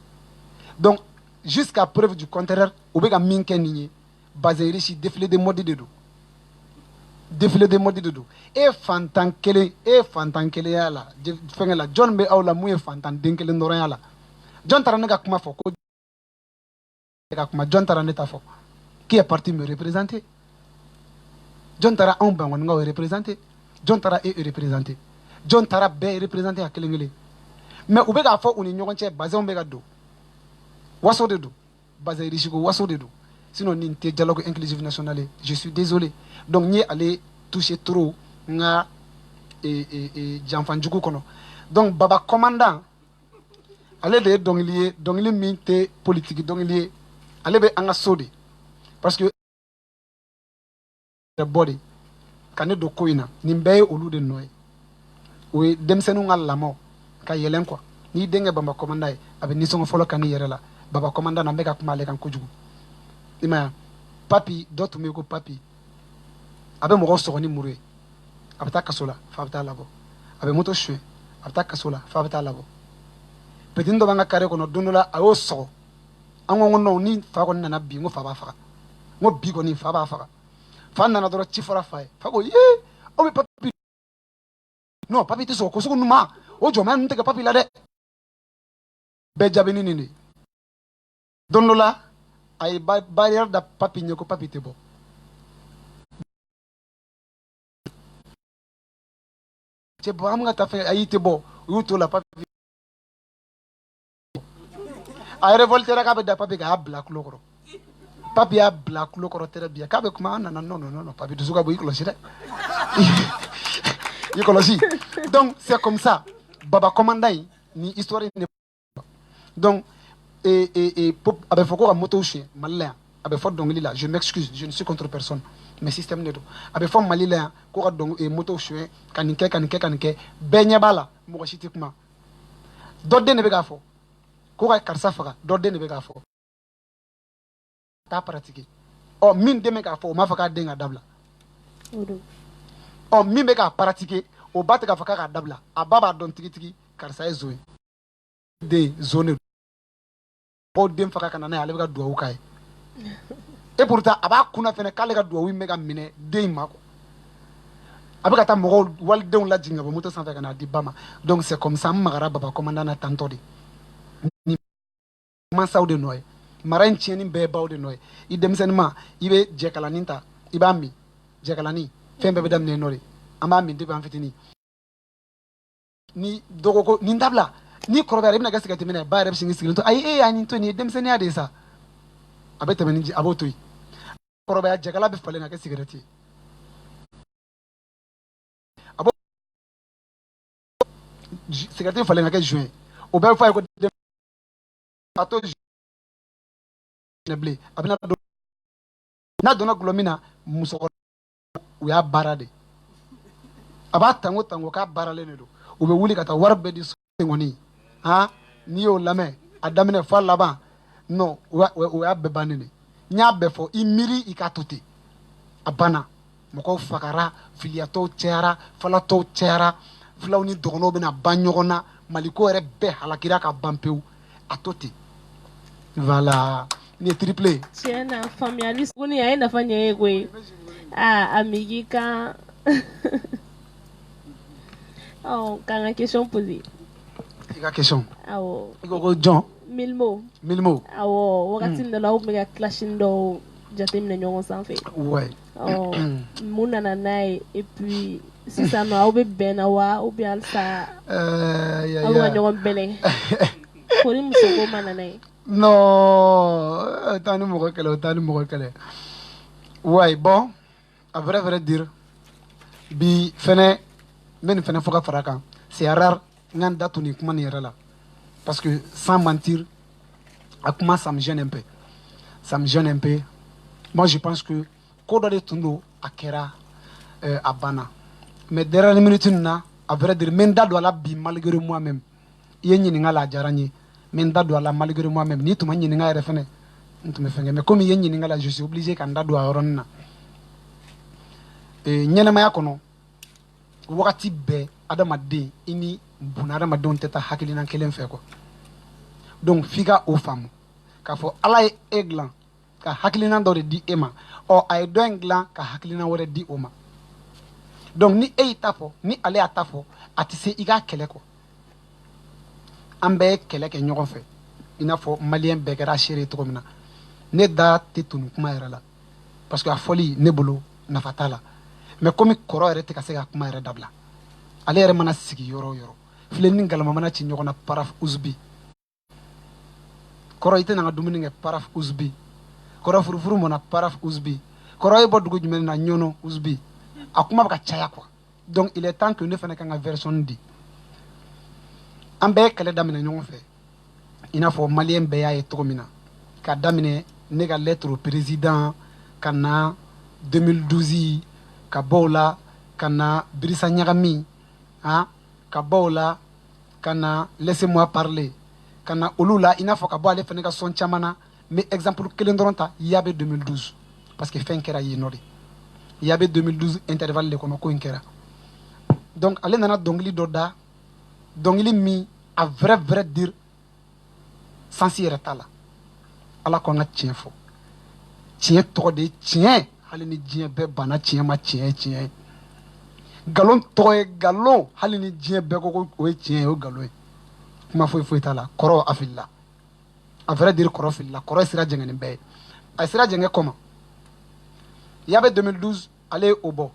donc jusqu'à preuve du contraire u bɛ ka min kɛ nin ye Bazin Richi défilé de mode de don e fantan kelenya la fɛngɛ la jɔn bɛ aw la mun ye fantan den kelen dɔrɔnya la jɔn taara ne ka kuma fɔ ko jɔn taara ne ta fɔ qui est parti me représenter jɔn taara anw bɛnkɔnikaw représenter jɔn taara e représenter jɔn taara bɛɛ représenter a kelen kelen mais u bɛ k'a fɔ u ni ɲɔgɔn cɛ Bazin bɛ ka don waso de don Bazin Richi ko waso de don sinon nin tɛ dialogue inclusif national ye je suis désolé donc n ye ale touché trop n ka janfanjugu kɔnɔ donc Baba Commandant ale de ye dɔnkili ye dɔnkili min tɛ politique dɔnkili ye ale bɛ an ka so de parce que bɔ de ka ne don ko in na nin bɛɛ ye olu de nɔ ye o ye denmisɛnninw ka lamɔ ka yɛlɛn quoi n'i denkɛ Baba Commandant ye a bɛ nisɔngɔ fɔlɔ ka n'i yɛrɛ la Baba Commandant na n bɛ ka kuma ale kan kojugu i ma ye papi dɔ tun bɛ yen ko papi a bɛ mɔgɔw sɔgɔ ni muru ye a bɛ taa kaso la fa bɛ taa labɔ a bɛ moto suɲɛ a bɛ taa kaso la fa bɛ taa labɔ petini dɔ b'an ka kare kɔnɔ don dɔ la a y'o sɔgɔ an ko non ni fa kɔni nana bi n ko fa b'a faga n ko bi kɔni fa b'a faga fa nana dɔrɔn ci fɔra fa ye fa ko yee aw bɛ papi non papi tɛ sɔrɔ ko sugu ninnu ma o jɔnmaya ninnu tɛ kɛ papi la dɛ bɛɛ jaabi ni nin de don dɔ la a ye barrière da papi ɲɛ ko papi tɛ bɔ cɛ bɔ an ka taa fɛ a y'i tɛ bɔ u y'u to la papi a révoltera k'a bɛ da papi kan a y'a bila kulo kɔrɔ papi a black lo korotere bien kabe kuma non papi de souka boy cloche de il cloche donc c'est comme ça baba commandant ni histoire ni donc et avec foko ka moto chien malin avec fort donc là je m'excuse je ne suis contre personne mais système ne do avec fort malin ko ka donc et moto chien kanike benya bala mo ko shiti kuma dodde ne be ga fo ko ka karsa faga dodde ne be ga fo ta pratiquer oh min de me ka fo ma fa ka denga dabla oh min be ka pratiquer o bat ka fa ka dabla ababa don tigi karsa e zoe de zone o dem fa ka na ale be ka duwa kai et pourtant aba kuna fene kale ka duwa wi me ka mine de mako abika ta mogo wal de la jinga ba moto sanfa kana di bama donc c'est comme ça magara baba commandant na tanto de ni man saudi noy maran tieni be bawde noy i demsen ma ibe jekalaninta ibami jekalani fembe be damne nori amba mi de ban fitini ni dogo ko ni ndabla ni korobere ibna gasi gati mena ba rep singi sigil to ay ani to ni demsen ya de sa abeta menji abotoy korobere jekala be fale na gasi sigareti abo sigareti fale na ke juin o be fa ko ato neble abina do na dona glomina muso u ya barade aba tango ka barale ne do u be wuli kata warbe di ngoni ha ni o lame adamine fa laba no u ya be banene nya be fo imiri ikatuti abana moko fakara filiato tiara falato tiara flawni dogono bena banyogona maliko ere be halakira ka bampeu atoti voilà ni triplé tiena familialiste kuni aenda fanya yeye amigika oh kanga question posée ika question awo iko John mille mots awo wakati ndala umega clashindo jatem na nyongo sanfe ouais oh muna na nai et puis si ça no au be benawa ou bien ça awa nyongo bele kori musoko mana nai non tani mo kele ouais bon à vrai dire bi fene men fene foka faraka c'est rare ngan datu ni kuma ni la parce que sans mentir à comment ça me gêne un peu moi je pense que kodo de tundo akera abana mais dernière minute na à vrai dire men dadu ala bi malgré moi-même yenni ngala jarani men dadu ala malgré moi-même ni tuma nyini ngare fene ntume fenge mais comme yenni ngala je suis obligé kan dadu aronna nyene ma yakono wakati be adamade ini buna adamade teta hakilina kelen fe ko donc figa o femme ka fo ala e eglan ka hakilina do di ema o ay do englan ka hakilina wore di oma donc ni e tafo ni ale atafo atise iga kele ko ambe kele ke nyogo fe ina fo malien be gara chéri to mina ne da titunu kuma era la parce que a folie ne bolo na fatala mais comme koro ere te ka se ka kuma ere dabla ale ere mana sigi yoro filenin galama mana ci nyogona paraf uzbi koro ite na dumuni nge paraf uzbi koro furufuru mona paraf uzbi koro e bodugo jumel na nyono uzbi akuma baka chaya quoi donc il est temps que nous fassions une version dit ambe kale damine nyongo fe ina fo malien be ya etromina ka damine ne ga lettre au président kana 2012 ka bola kana Brissa Nyagami hein ka bola kana laissez-moi parler kana olula ina fo ka bo ale fene ka son chamana mais exemple kelendronta yabe 2012 parce que fin kera yinori yabe 2012 intervalle le kono ko inkera donc ale nana dongli doda dongli mi a vrai dire sincère tala ala ko nga tien fo tien to de tien hali ni dien be bana tien ma tien galon to e galon hali ni dien be ko o tien o galon kuma foi tala koro afilla a vrai dire koro filla koro sira jengene be a sira jenge comment yabe 2012 aller au bon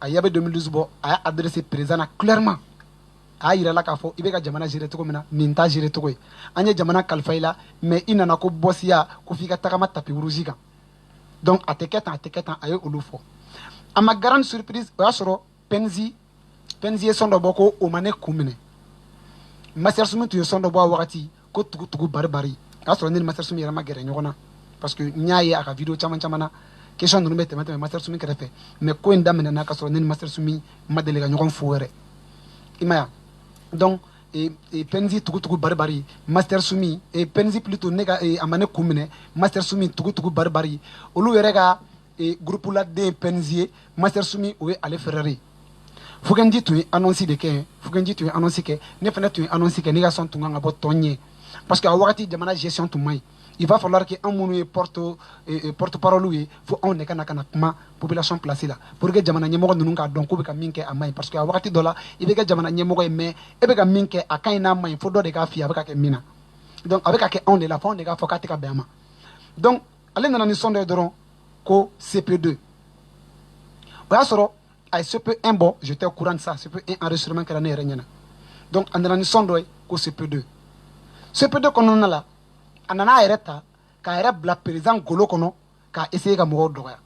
a yabe 2012 bon a adressé président clairement a yira la k'a fɔ i bɛ ka jamana gérer cogo min na nin t'a gérer cogo ye an ye jamana kalifa i la mais i nana ko bɔsiya ko f'i ka tagama tapis rouge kan donc a tɛ kɛ tan a ye olu fɔ a ma grande surprise o y'a sɔrɔ Penzi ye sɔn dɔ bɔ ko o ma ne kun minɛ Master Sumi tun ye sɔn dɔ bɔ a wagati ko tugu bari o y'a sɔrɔ ne ni Master Sumi yɛrɛ ma gɛrɛ ɲɔgɔn na parce que n y'a ye a ka video caman na question ninnu bɛ tɛmɛ Master Sumi kɛrɛfɛ mais ko in daminɛna ka sɔrɔ ne ni Master Sumi ma deli ka ɲɔgɔn fo wɛrɛ i ma ye donc Penzi tugu bari Master Sumi Penzi plutôt ne ka a ma ne kun minɛ Master Sumi tugu bari olu yɛrɛ ka groupe la den Penzi ye Master Sumi o ye ale frère ye Fugenji tun ye annonce de kɛ ne fana tun ye annonce kɛ ne ka sɔn tun kan ka bɔ tɔn ɲɛ parce que a wagati jamana gestion tun man ɲi il va falloir que an minnu ye porte parole ye fo anw de ka na kuma population place la pour que jamana ɲɛmɔgɔ ninnu k'a dɔn k'u bɛ ka min kɛ a man ɲi parce que a wagati dɔ la i bɛ kɛ jamana ɲɛmɔgɔ ye mais e bɛ ka min kɛ a ka ɲi n'a man ɲi fo dɔ de k'a f'i ye a bɛ ka kɛ min na donc a bɛ ka kɛ anw de la fo anw de k'a fɔ k'a tɛ ka bɛn a ma donc ale nana ni sɔn dɔ ye dɔrɔn ko CP2 o y'a sɔrɔ a ye CP1 bɔ j'étais au courant de ça CP1 enregistrement kɛra ne yɛrɛ ɲɛna donc a nana ni sɔn dɔ ye ko CP2 kɔnɔna la a nana a yɛrɛ ta k'a yɛrɛ bila président golo kɔnɔ k'a essayer ka mɔgɔw dɔgɔya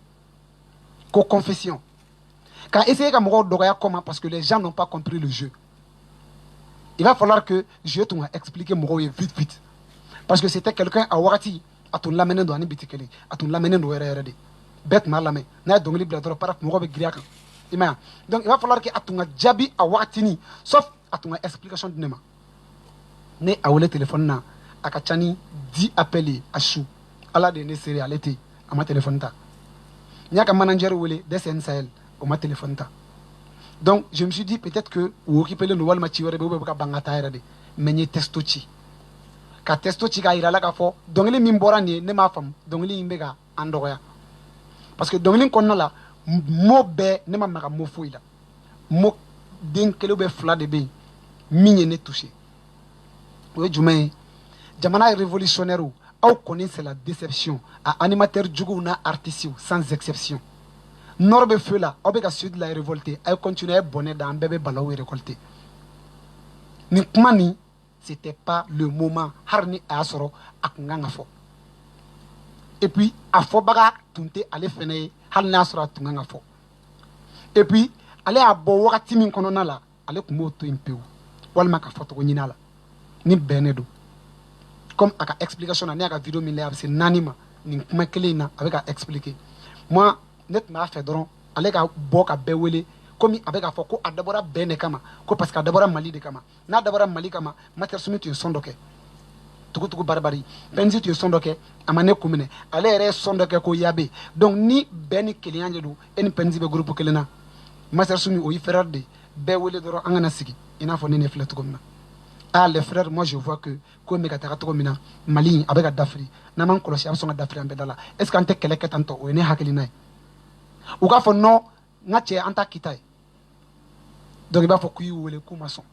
ko confession k'a essayer ka mɔgɔw dɔgɔya comment parce que les gens n'ont pas compris le jeu il va falloir que jeu tun ka expliquer mɔgɔw ye vite parce que c'était quelqu'un a wagati a tun lamɛnnen don ani biti kelen a tun lamɛnnen don yɛrɛ de bɛɛ tun b'a lamɛn n'a ye dɔnkili bila dɔrɔn paraf mɔgɔw bɛ giriya kan i ma ye donc il va falloir que a tun ka jaabi a wagatini sauf a tun ka explication di ne ma ne a wele téléphone na a ka ca ni 10 appels ye a su ala de ye ne seere ale tɛ yen a ma téléphone ta n y'a ka manager wele DSN Sahel o ma téléphone ta donc je me suis dit peut-être que u occupé len don walima ci wɛrɛ bɛ u bɛ ka ban ka taa yɛrɛ de mais n ye testo ci ka testo ci k'a yira la k'a fɔ dɔnkili min bɔra nin ye ne m'a faamu dɔnkili in bɛ ka an dɔgɔya parce que dɔnkili kɔnɔna la mot bɛɛ ne ma maga mot foyi la mot den kelen bɛ fila de bɛ yen min ye ne touché o ye jumɛn ye jamana révolutionnaire aw kɔni c'est la déception a animateur juguw n'a artistes sans exception nord bɛ feu la aw bɛ ka sud la révolter a ye continuer a ye bɔnɛ da an bɛɛ bɛ balawu récolter nin kuma nin c'était pas le moment hali ni a y'a sɔrɔ a kun kan ka fɔ et puis a fɔbaga tun tɛ ale fɛnɛ ye hali n'a sɔrɔ a tun kan ka fɔ et puis ale y'a bɔ wagati min kɔnɔna la ale tun b'o to yen pewu walima ka fɔcogo ɲini a la ni bɛnnen don comme a ka explication na ne y'a ka video min lajɛ a bɛ se 4 ma nin kuma kelen in na a bɛ ka expliquer moi ne tun b'a fɛ dɔrɔn ale ka bɔ ka bɛɛ wele komi a bɛ k'a fɔ ko a dabɔra bɛn de kama ko parce que a dabɔra Mali de kama n'a dabɔra Mali kama Master Sumi tun ye sɔn dɔ kɛ tugu bari Penzi tun ye sɔn dɔ kɛ a ma ne kun minɛ ale yɛrɛ ye sɔn dɔ kɛ ko yabe donc ni bɛn ni kelenya de don e ni Penzi bɛ groupe kelen na Master Sumi o y'i frère de bɛɛ wele dɔrɔn an kana sigi i n'a fɔ ne ne filɛ cogo min na ah les frères moi je vois que ko n bɛ ka taga cogo min na Mali a bɛ ka dafiri n'an m'an kɔlɔsi a bɛ sɔn ka dafiri an bɛɛ da la est ce que an tɛ kɛlɛ kɛ tan tɔ o ye ne hakilina ye u k'a fɔ non n ka cɛ an t'a kita ye donc i b'a fɔ k'u y'u wele k'u ma sɔn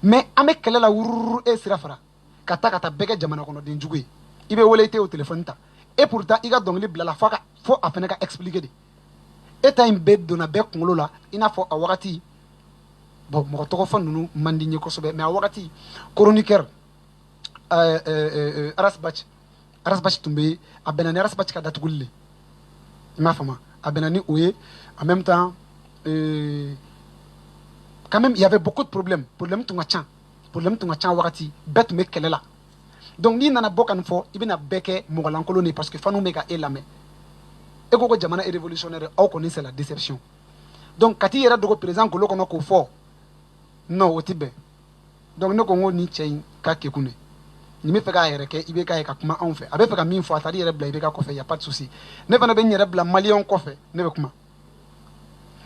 mais an bɛ kɛlɛ la wururu e sira fara ka taa bɛɛ kɛ jamana kɔnɔden jugu ye i bɛ wele i tɛ o téléphone ta et pourtant i ka dɔnkili bilala fo a fana ka expliquer de e ta in bɛɛ donna bɛɛ kunkolo la i n'a fɔ a wagati bon mɔgɔ tɔgɔ fɔ ninnu man di n ye kosɛbɛ mais a wagati chroniqueur Aras Bachi tun bɛ a bɛnna ni Aras Bachi ka datuguli le i m'a faamu a bɛnna ni o ye en même temps quand même il y avait beaucoup de problèmes tun ka ca wagati bɛɛ tun bɛ kɛlɛ la donc n'i nana bɔ ka nin fɔ i bɛna bɛɛ kɛ mɔgɔ lankolon de parce que fanu bɛ ka e lamɛn e ko ko jamana est révolutionnaire aw kɔni c'est la déception donc ka t'i yɛrɛ dogo président golo kɔnɔ k'o fɔ non o tɛ bɛn donc ne ko n ko nin cɛ in ka kekun de nin bɛ fɛ k'a yɛrɛ kɛ i bɛ k'a ye ka kuma anw fɛ a bɛ fɛ ka min fɔ a taar'i yɛrɛ bila i bɛ ka kɔfɛ y a pas de souci ne fana bɛ n yɛrɛ bila maliyɛnw kɔfɛ ne bɛ kuma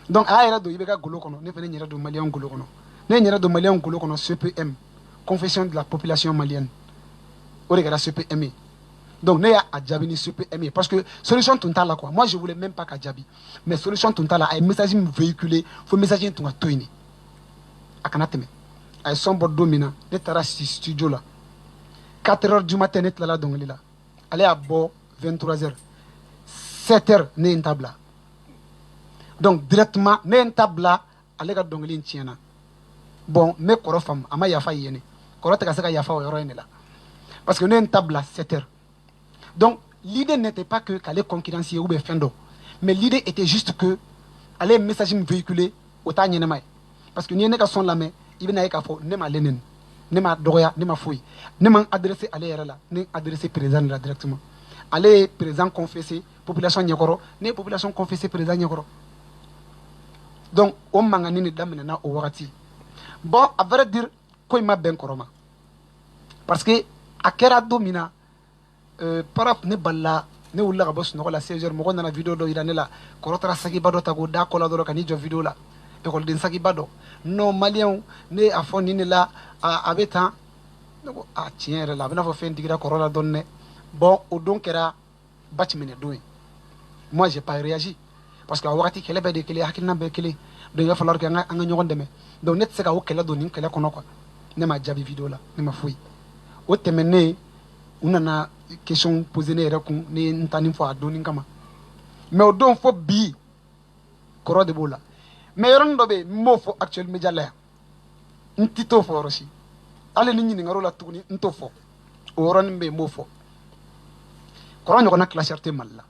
donc a y'a yɛrɛ don i bɛ ka golo kɔnɔ ne fana n yɛrɛ don maliyɛnw golo kɔnɔ ne ye n yɛrɛ don maliyɛnw golo kɔnɔ CPM confession de la population malienne o de kɛra CPM ye donc ne y'a jaabi ni CPM ye parce que solution tun t'a la quoi moi je voulais même pas ka jaabi mais solution tun t'a la a ye message min véhiculer fo message in tun ka to yen de a kana tɛmɛ a ye sɔn bɔ don min na ne taara studio la 4 heures du matin ne tilala dɔnkili la ale y'a bɔ 23 heures 7 heures ne ye n ta bila donc directement ne ye n ta bila ale ka dɔnkili in tiɲɛna bon mais kɔrɔ fam ama yafa yene kɔrɔ tɛ ka se ka yafa o yɔrɔ in de la parce que ne ye n ta bila 7 heures donc l'idée n'était pas que qu'aller concurrencier ou bien fɛn dɔ mais l'idée était juste que ale ye message min véhiculer o t'a ɲɛnɛma ye parce que n'i ye ne ka son lamɛn i bɛna ye k'a fɔ ne m'ale nɛni ne ma dɔgɔya ne ma foyi ne ma adressé ale yɛrɛ la ne adressé président de la directement ale ye président confessé population ɲɛkɔrɔ ne ye population confessé président ɲɛkɔrɔ donc o mankanni de daminɛna o wagati bon à vrai dire ko in ma bɛn kɔrɔ ma parce que a kɛra don min na paraf ne balila ne wulila ka bɔ sunɔgɔ la 16 heures mɔgɔ nana video dɔ yira ne la kɔrɔ taara sakiba dɔ ta k'o da kɔ la dɔrɔn ka n'i jɔ video la ekɔliden sakiba dɔ non maliyɛnw ne a fɔ nin de la a bɛ tan ne ko a tiɲɛ yɛrɛ la a bɛ n'a fɔ fɛn digira kɔrɔ la dɔɔni dɛ bon o don kɛra baci minɛ don ye moi j'ai pas réagi parce que a wagati kɛlɛ bɛɛ de ye kelen hakilina bɛɛ kelen donc il va falloir que an ka ɲɔgɔn dɛmɛ donc ne tɛ se ka o kɛlɛ don nin kɛlɛ kɔnɔ quoi ne ma jaabi video la ne ma foyi o tɛmɛnen u nana question poser ne yɛrɛ kun ne ye n ta nin fɔ a donni kama mais o don fo bi kɔrɔ de b'o la mais yɔrɔnin dɔ bɛ yen n b'o fɔ actuel media la yan n ti t'o fɔ yɔrɔ si hali ni ɲininkara o la tuguni n t'o fɔ o yɔrɔnin bɛ yen n b'o fɔ kɔrɔ ɲɔgɔnna clasher tɛ mali la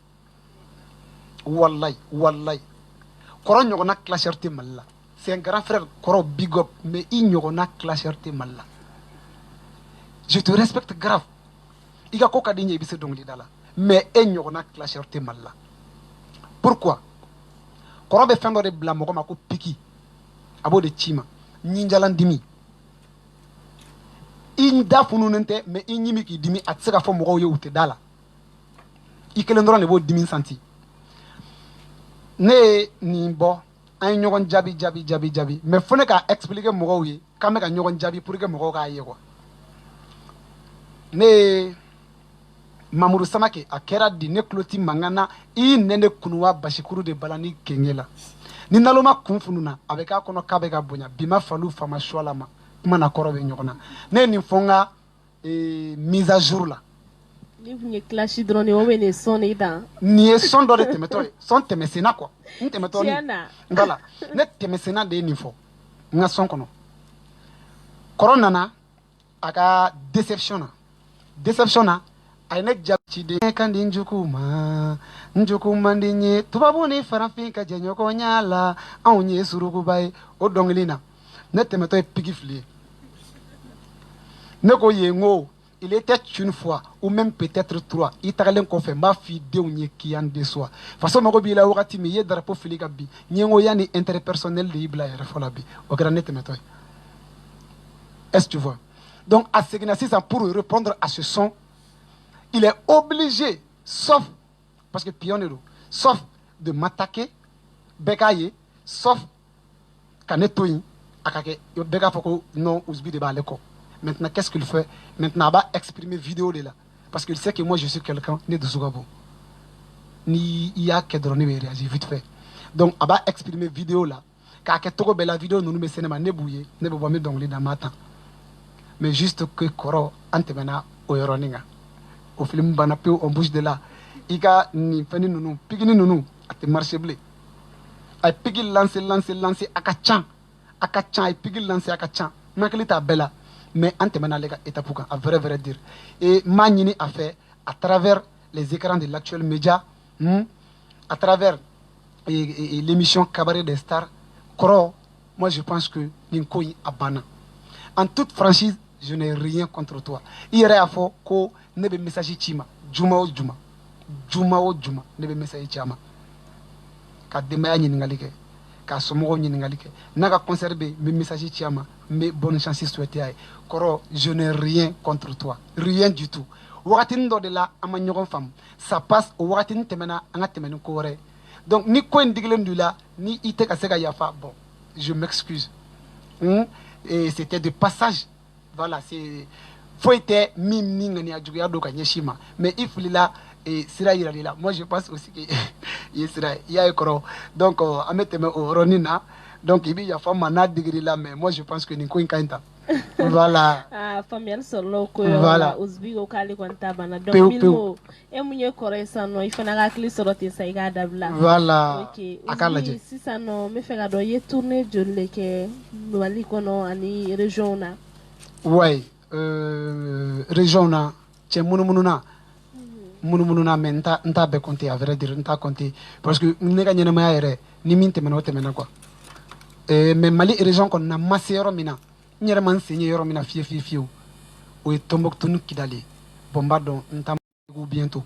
wallahi wallahi kɔrɔ ɲɔgɔnna clasher tɛ mali la c'est un grand frère kɔrɔ big up mais i ɲɔgɔnna clasher tɛ mali la je te respecte grave i ka ko ka di n ye i bɛ se dɔnkilida la mais e ɲɔgɔnna clasher tɛ mali la pourquoi kɔrɔ bɛ fɛn dɔ de bila mɔgɔ ma ko piki a b'o de ci ma ɲinjalan dimi i da fununen tɛ mais i ɲimi k'i dimi a tɛ se ka fɔ mɔgɔw ye u tɛ da la i kelen dɔrɔn de b'o dimi santi ne ye nin bɔ an ye ɲɔgɔn jaabi mais fo ne k'a expliquer mɔgɔw ye k'an bɛ ka ɲɔgɔn jaabi pour que mɔgɔw k'a ye quoi ne ye Mamadou Samake a kɛra di ne tulo ti mankan na i nɛ de kunuwa basikuru de bala ni kenge la ni naloma kun fununa a bɛ k'a kɔnɔ k'a bɛ ka bonya bi ma falu fama suala ma kuma na kɔrɔ bɛ ɲɔgɔn na ne ye nin fɔ n ka mise à jour la ni tun ye clash dɔrɔn de o bɛ nin sɔn de dan nin ye sɔn dɔ de tɛmɛtɔ ye sɔn tɛmɛsenna quoi n tɛmɛtɔ ni tiɲɛna voilà ne tɛmɛsenna de ye nin fɔ n ka sɔn kɔnɔ kɔrɔ nana a ka déception na a ye ne jaabi de kan di n jugu man di n ye tubabu ni farafin ka jɛ ɲɔgɔnya la anw ye surukuba ye o dɔnkili na ne tɛmɛtɔ ye pigi fili ye ne ko yen ko il était une fois ou même peut-être 3 i tagalen kɔfɛ n b'a f'i denw ye k'i y'an déçoit faso mago b'i la wagati min i ye drapeau fili ka bi n ye n ko yanni intérêt personnel de y'i bila yɛrɛ fɔlɔ bi o kɛra ne tɛmɛtɔ ye est-ce que tu vois donc a seginna sisan pour répondre à ce son il est obligé, sauf, parce que pion de sauf de m'attaquer, bekaye, sauf kanetoyi, akake, beka foko non ousbi de baleko. Maintenant, qu'est-ce qu'il fait? Maintenant, il va exprimer vidéo de là. Parce qu'il sait que moi, je suis quelqu'un né de Sougabo. Ni il y a que drone réagir vite fait. Donc, il va exprimer vidéo là. Car que toko bela vidéo nous nous cinéma ne bouillé, ne peut pas me donner dans matin. Mais juste que koro antemena oyoroninga. Au film banapé on bouge de là i ka nin fɛnni ninnu pigini ninnu a tɛ marché bilen a ye pigi lancer a ka can a ye pigi lancer a ka can n hakili t'a bɛɛ la mais an tɛmɛna ale ka étape kan à vrai dire et n b'a ɲini a fɛ à travers les écrans de l'actuel média à travers l'émission Cabaret des Stars kɔrɔ moi je pense que nin ko in a banna en toute franchise je n'ai rien contre toi i yɛrɛ y'a fɔ ko ne bɛ message ci ma juma o juma ne bɛ message ci a ma ka denbaya ɲininkali kɛ ka somɔgɔw ɲininkali kɛ n'a ka concert bɛ yen n bɛ message ci a ma n bɛ bonne chance souhaiter a ye kɔrɔ je n'ai rien contre toi rien du tout wagatinin dɔ de la an ma ɲɔgɔn faamu ça passe o wagatinin tɛmɛna an ka tɛmɛ ni ko wɛrɛ ye donc ni ko in digilen don i la ni i tɛ ka se ka yafa bon je m'excuse et c'était de passage voilà c'est foyi tɛ min ni ŋaniya juguya don ka ɲɛsin ma mais i filila sira yirali la moi je pense aussi que i ye sira ye i y'a ye kɔrɔ donc an bɛ tɛmɛ o yɔrɔnin na donc i bɛ yafa n ma n'a digir'i la mais moi je pense que nin ko in ka ɲi tan Voilà. Ah, famille solo ko Voilà. Uzbi ko kali konta bana donc Peu, milmo e munye kore sano ifana ga kli soroti sa iga dabla. Voilà. OK. Akala Uzbi je. si sano me fega do ye tourner jolle ke wali kono ani région na. Ouais. Région na chez Munumununa. Munumununa mais nta be compter à vrai dire nta compter parce que ne ga nyene ma yere ni min temena o temena quoi. Mais Mali région qu'on a massé yoro mina. Nyere man signé yoro mina fie o e Tombouctou Kidali. Bombardon nta bientôt.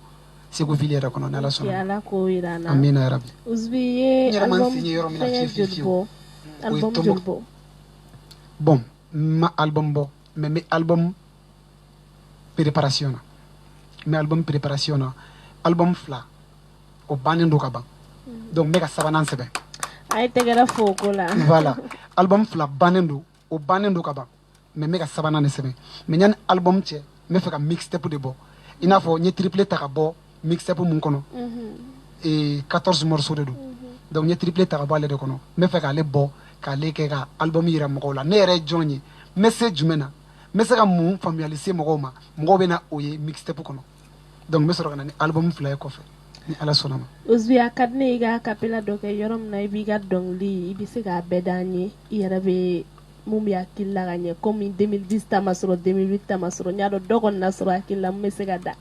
C'est go ville rekono na la sona. Ala ko irana. Amina rabbi. Uzbi ye Nyere man album signé yoro mina fie. Album jolbo. Bon, ma album bo, mais mes album préparation. Mes album préparation. Album fla. O banen do kaba. Donc mega sabanan sebe. Ay tegara foko la. Voilà. Album fla banen do o banen do kaba. Mais mega sabanan sebe. Mais nyan album tche me fait ka mixtape de bo. Ina fo nye triplé ta bo mixtape mun kono. Et 14 morceaux de do. Donc nye triplé ta bo ale de kono. Me fait ka le bo ka le ke ka album yira mo la. Ne yere jonyi. Message mena. Me se ka mun familiariser mo ma. Mo be na oye mixtape kono. Donc me soro kana album fla ko fe. Ni ala sonama. Uzbi akadne iga kapela doke yorom na ibiga dongli ibise ga bedanye irabe mumbi akilla ganye comme 2010 tamasoro 2008 tamasoro nyado dogon nasoro akilla mesega da.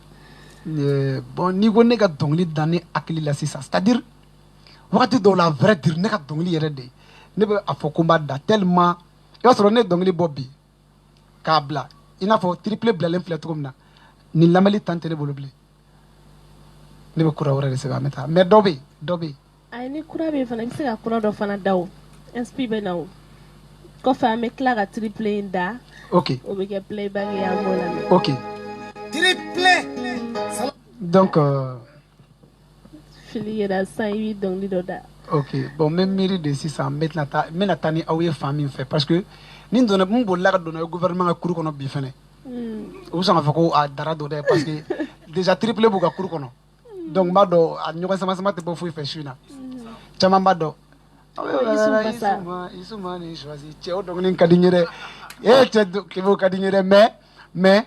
Bon ni go ne ga dongli dani akili c'est ça. C'est-à-dire wakati do la vrai dire ne ga dongli yere de. Ne be afokumba da tellement yo soro ne dongli bobby kabla ina fo triple blalen flet comme na ni lamali tante ne bolobli. Ne be kura wora de se ba meta mais dobe Ay ni kura be fana bisega kura do fana daw. SP be naw. Ko fa me klara triple inda. OK. O be ke playback ya mola me. OK. Triple. Donc Fili yera sai dongli do da. OK. Bon même mairie de 600 maintenant tani awie famille fait parce que ni donna mun bolla ga donna gouvernement ga kuru kono bi fene. Ou ça fa ko a dara do de parce que déjà triple bu ga kuru kono. Donc bado a nyoka sama te bo fu fe shuna. Chama bado. Isuma ni choisi. Cheo donc ni kadinyere. Chedo kibo kadinyere mais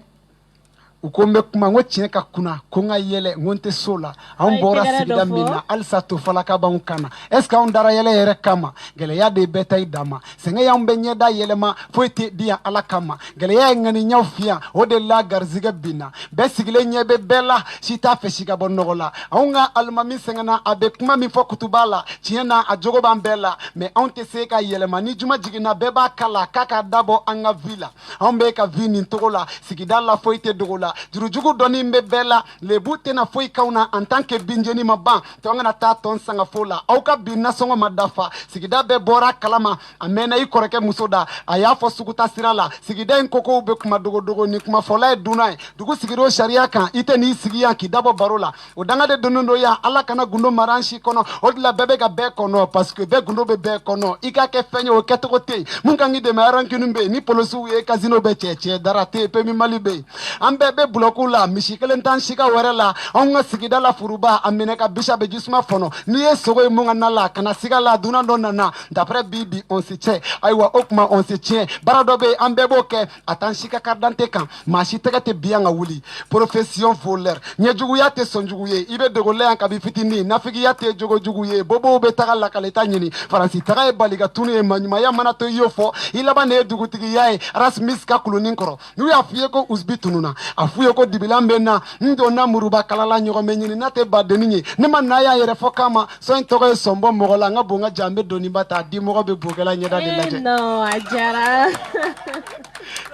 ukombe kuma ngo chineka kuna konga yele ngonte sola an bora sigida mina alsa to falaka ban kana est ce que on dara yele yere kama gele ya de betay dama senga ya mbenye da yele ma foite dia ala kama gele ya ngani nyaw fiya o de la garziga bina be sigile nyebe bella sita fe shiga bonnogola onga almami senga na abe kuma mi fokutubala tiena ajogo ban bella mais on te se ka yele ma ni juma jigina beba kala kaka dabo anga villa on be ka vini togola sigida la foite dogola jurujugu doni mbe bela le bute na foi kauna en tant que binjeni maban tonga na ta ton sanga fola auka binna songo madafa sigida be bora kalama amena i koreke musoda aya fo sukuta sirala sigida en koko be kuma dogo ni kuma fola e dunai dugu sigiro sharia kan ite ni sigiya ki dabo barola odanga de donondo ya ala kana gundo maranshi kono odla bebe ga be kono parce que be gundo be kono ika ke fenyo o ketokote munga ngi de maran kinumbe ni polosu ye casino be cheche darate pe mi malibe ambe bloku la mishikelen tan shika werela onga sigida la furuba amene ka bisha be jisma fono ni ye sogo munga nala kana siga la duna do nana d'après bibi on se tient aywa okma on se tient barado be ambe boke atan shika kardante kan mashi tegate bianga wuli profession voleur nyejugu ya te sonjugu ye ibe dogole an kabi fitini nafigi ya te jogo jugu ye bobo be taga la kaleta nyini faransi taga e baliga tunu e manyuma ya mana to yofo ilaba ne dugutigi yae rasmis ka kulunin koro nu ya fiye ko usbi tununa afuye ko dibilambe na ndo na muruba kalala nyogo menyini nate badeni ne man na ya yere fokama so ntogo sombo mogola nga bonga jambe doni bata di mogo be bogela nyeda de laje No ajara.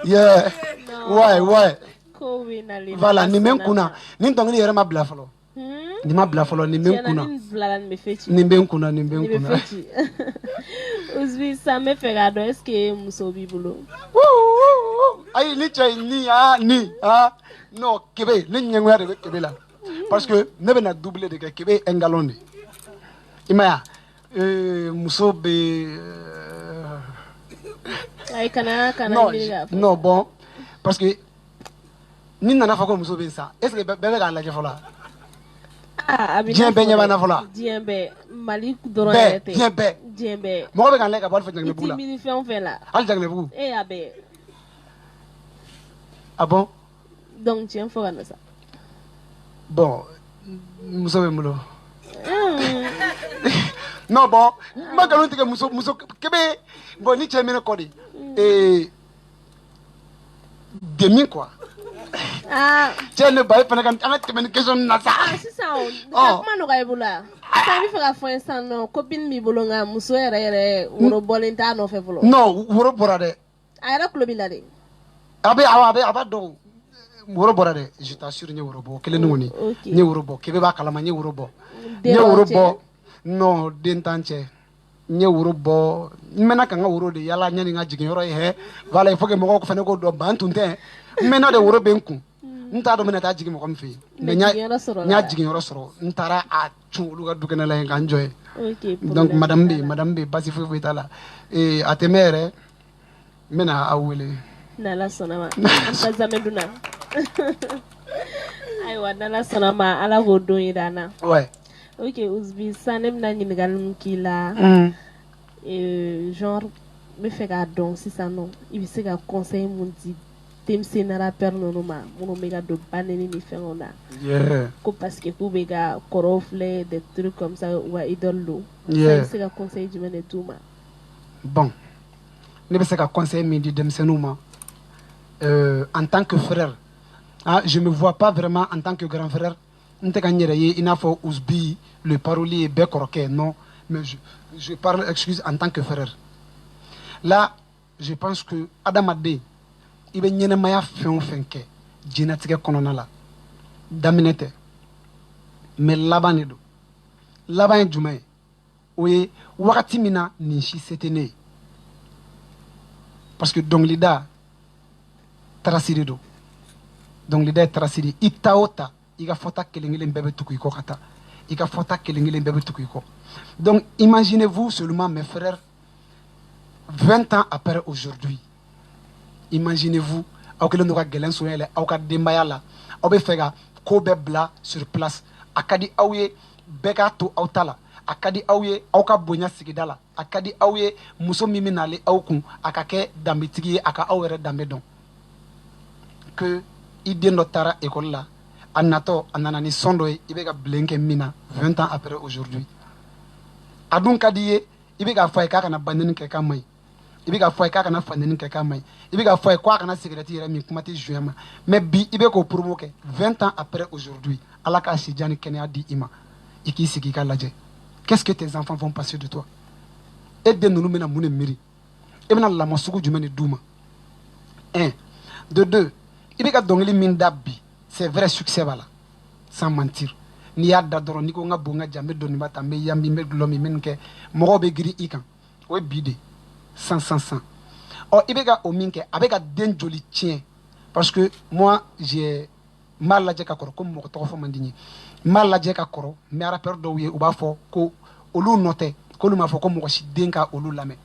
Yeah. No. Why Ko wina li. Voilà ni men kuna ni ndongi yere ma bla folo ni ma bla folo ni men kuna ni men kuna Uzbi sa me fegado est-ce que muso bibulo ay ni chay ni no kebe ni nyengwere be kebe la parce que ne be na doubler de kebe engalonde imaya muso be ay kana non bon parce que ni nana fa ko muso be ça est-ce que bebe ga la jefola Djembe nyaba na fola. Djembe Mali doro yete. Djembe. Mo be kan le ka bol fa jangne bula. Timini fe on fe la. Al jangne bu. E abe. Ah bon? Donc tu es fort ça. Bon, nous savons. Non, bon, ma galonne que muso kebe bon ni chemine kodi et demi quoi. Ah, Tiens le bail pendant qu'on a une question nasa. c'est ça. Comment nous gaibula? Ça me fait la fin sans non copine mi bolonga muso ere uro bolenta no fe volo. Non, woro borade. Ayra club ilade. Abe do woro borade. Je t'assure ni woro bo kele ngoni. Ni woro bo kebe ba kala ma ni woro bo. Ni woro bo. Non, dentanche. Nye wuro bo mena kanga wuro de yala nyani nga jigin yoro he wala ifo ke mo ko fene ko do bantunte mena de wuro benku nta do mena ta jigin mo ko mfi me nya jigin yoro soro ntara a chulu ga dugena la nga enjoy. Donc madame B basi fo tala e atemere mena awele nala sonama anta zameduna aywa nala sonama ala go do yidana. Ouais. Ok, Ouzbi, ça n'aime pas ni qui là. Genre, me fait un don si ça non. Il se fait un conseil mon dit. T'aimes c'est un rappeur non non ma. Mon méga de banane ni fait on a. Yeah. Parce que pour méga corofle des trucs comme ça ou à idole l'eau. Yeah. Ça c'est un conseil du même et tout ma. Bon. Ne c'est un conseil me dit dem senuma. En tant que frère, ah, je me vois pas vraiment en tant que grand frère. Il n'a pas Ouzbi, le parolier Bekoroke, non, mais je parle, excuse, en tant que frère. Là, je pense que Adam Adé, il va y avoir un fait génétique kononala, daminete, mais là-bas, là-bas, Djumé, oui, wakati mina nishi setene, parce que donc l'ida, trasirido, donc l'ida trasiri, itaota. Iga fota kelengelen bebe tukuiko kata. Iga fota kelengelen bebe tukuiko. Donc imaginez-vous seulement mes frères 20 ans après aujourd'hui. Imaginez-vous au que le noura gelen soyele au ka dembayala au be fega ko be bla sur place akadi awye beka to autala akadi awye au ka bonya sigidala akadi awye muso mimi nale awkun akake dambitigi aka awere dambedon que idé notara école là. Anato ananani sondoy ibeka blenke mina 20 ans après aujourd'hui adun kadiye ibeka fay ka kana bandin ke kamay ibeka fay ka kana fandin ke kamay ibeka fay kwa kana cigarette yere mi kumati joyama mais bi ibeko provoquer 20 ans après aujourd'hui alaka sidjani kenya di ima iki sigi ka laje qu'est-ce que tes enfants vont passer de toi et de nous mena mune miri ibena la masugu jumeni duma 1 de 2 ibeka dongeli min dabbi. C'est vrai succès voilà sans mentir ni ya dadoro ni ko nga bonga jambe doni bata me yambi me glomi menke mo be gri ikan o bide 100 o ibega o minke abega den joli tien parce que moi j'ai mal la jeka koro comme mo to fo mandini mal la jeka koro me rappeur do wi uba fo ko olu noté ko lu ma fo ko mo si denka olu lame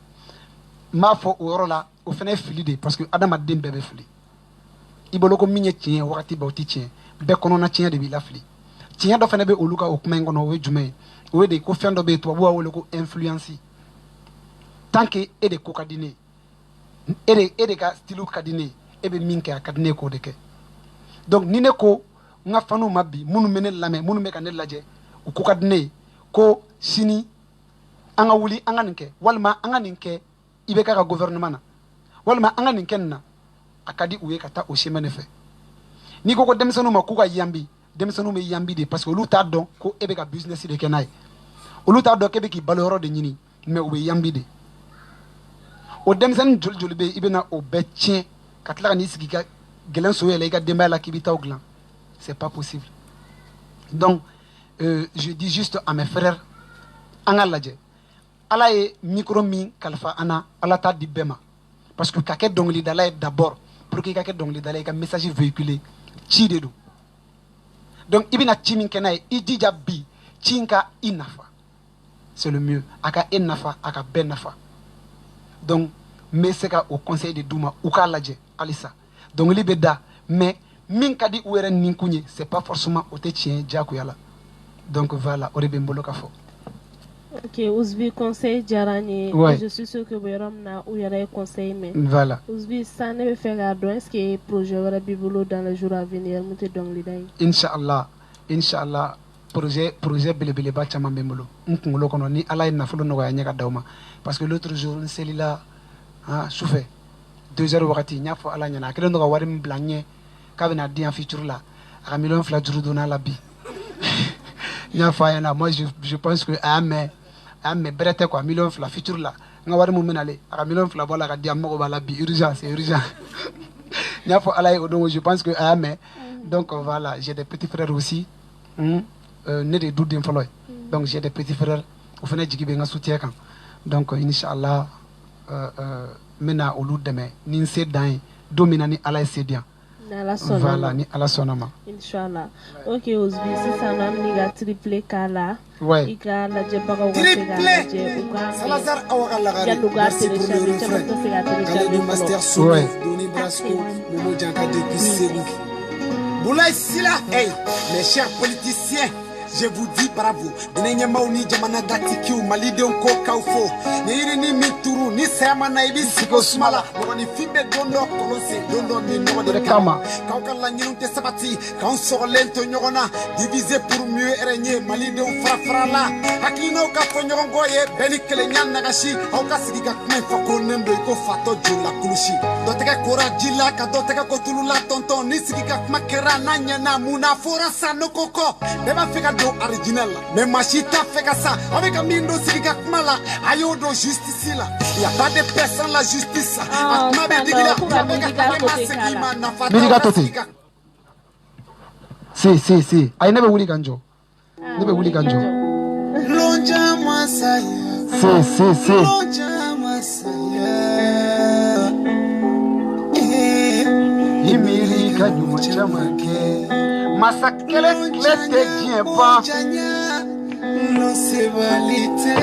ma fo o rola o fene filide parce que adama den bebe fili iboloko minye tien wakati ba oti tien be kono na tien de bi lafli tien do fene be oluka o kuma ngono we jume we de ko fendo be to bo awolo ko influence tant que e de ko kadine e de ka stilu kadine e be minke akadine ko de ke donc ni ne ko nga fanu mabbi munu mene lame munu me kan laje o ko kadine ko sini anga wuli anga ninke walma anga ninke ibe ka gouvernement na walma anga ninke na akadi uye kata o chemin fait ni ko demsenu ma ku ka yambi demsenu me yambi de parce que lu ta don ko ebe ka business de kenai o lu ta don ke be ki baloro de nyini mais o be yambi de o demsen jol be ibena o be tien katla ni sigi ka gelen so yele ka demba la kibita o glan c'est pas possible donc je dis juste à mes frères angalaje ala e micro mi kalfa ana ala ta di bema parce que kake dongli dala d'abord pour que kake dongli dala ka message véhiculé ci de do donc ibina timin kenay idija bi cinka inafa c'est le mieux aka enafa aka benafa donc mais c'est au conseil de Douma ou ka laje alisa donc libeda mais min kadi ouere ninkunye c'est pas forcément au tien jaku yala donc voilà ore be mbolo ka fo Ok, Ouzbi conseil Djarani. Ouais. Je suis sûr que vous avez conseil mais. Voilà. Ouzbi ça ne veut faire à est-ce que le projet aura bibolo dans les jours à venir monter dans l'idée. Inch'Allah projet belebele ba chama memolo nkulo kono ni ala ina fulu no ganya kadawma parce que l'autre jour on s'est là ah souffé 2 heures wakati nya fo ala nyana kele no ga wari mblanye ka bena dia feature là a million fla juru dona la bi nya fa yana moi je pense que mais brete quoi million fla feature là nga wari mumena le a million fla bola ka dia mo ba la bi urgence nya fo ala odongo je pense que mais donc voilà j'ai des petits frères aussi né de doudin foloy donc j'ai des petits frères au fene jigi be nga soutien kan donc inshallah mena olu deme ni se dan domina ni ala sedian voilà ni ala sonama inshallah ok Ouzbi si ça n'a ni ga triplé kala ouais ika la je baga wa Salazar awakala ya lugar télécharger ça va se ga télécharger master soulet Doni Brasco Momo Janka depuis Ségou Boulaye Sila hey mes chers politiciens je vous dis bravo. Dinaña mawni jamana dati kiw mali de ko kawfo. Ni ni mituru ni sama na ibi siko smala. Ngoni fimbe dondo kolose dondo ni no de kama. Kawkala nyunte sabati, kaun sorlento nyogona diviser pour mieux régner mali de frafrala. Hakino ka fo nyogoye beni kele nyan nagashi. Au ka sigiga kme fako nendo ko fato jula kulushi. Doteka kora jila ka doteka ko tulula tonton ni sigiga makera nanya na muna fora sano koko. Beba fika original mais machita fait ça avec un mindo sika kumala ayo do justice là il y a pas de personne la justice ma be digila si I never wuli ganjo lonja masaya si lonja masaya imiri kanyuma chamake masakele klete diempa no se valite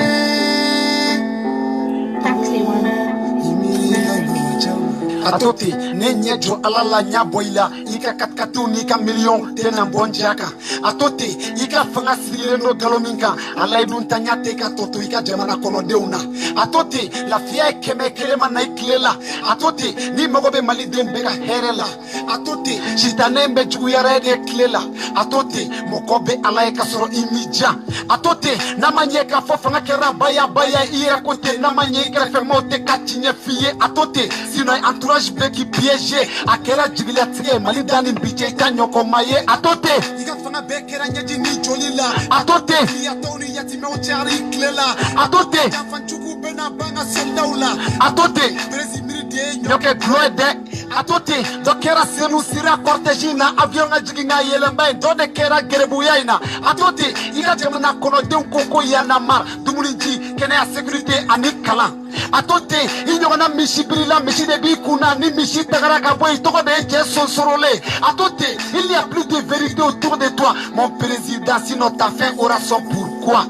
atoti nenye jo alala nya boila ika katkatu ni ka million tena bonjaka atoti ika fanga sirire no galominka alai dun tanya te ka toto ika jamana kono deuna atoti la fia keme kelema na iklela atoti ni mogobe mali dembe ka herela atoti shitanembe juguyara de klela atoti mokobe alai ka soro imija atoti namanye ka fofanga kera baya ira kote namanye ka femote katinye fiye atoti sino entourage beki piégé akela jigila tige mali dani biche tanyoko maye atote iga fanga bekera nyaji ni jolila atote ya toni yati me ochari klela atote fanchuku bena banga soldaula atote presimiri de nyoke gloede atote dokera senu sira cortège na avion nga jiginga yelemba dode kera gerebuya ina atote iga jamana kono den koko yana mar dumulinji kene ya sécurité anikala atote inyona mishibirila mishide bikuna ni mishi tagaraka boy toko de jeson sorole atote il n'y a plus de vérité autour de toi mon président sinon ta fin aura son pourquoi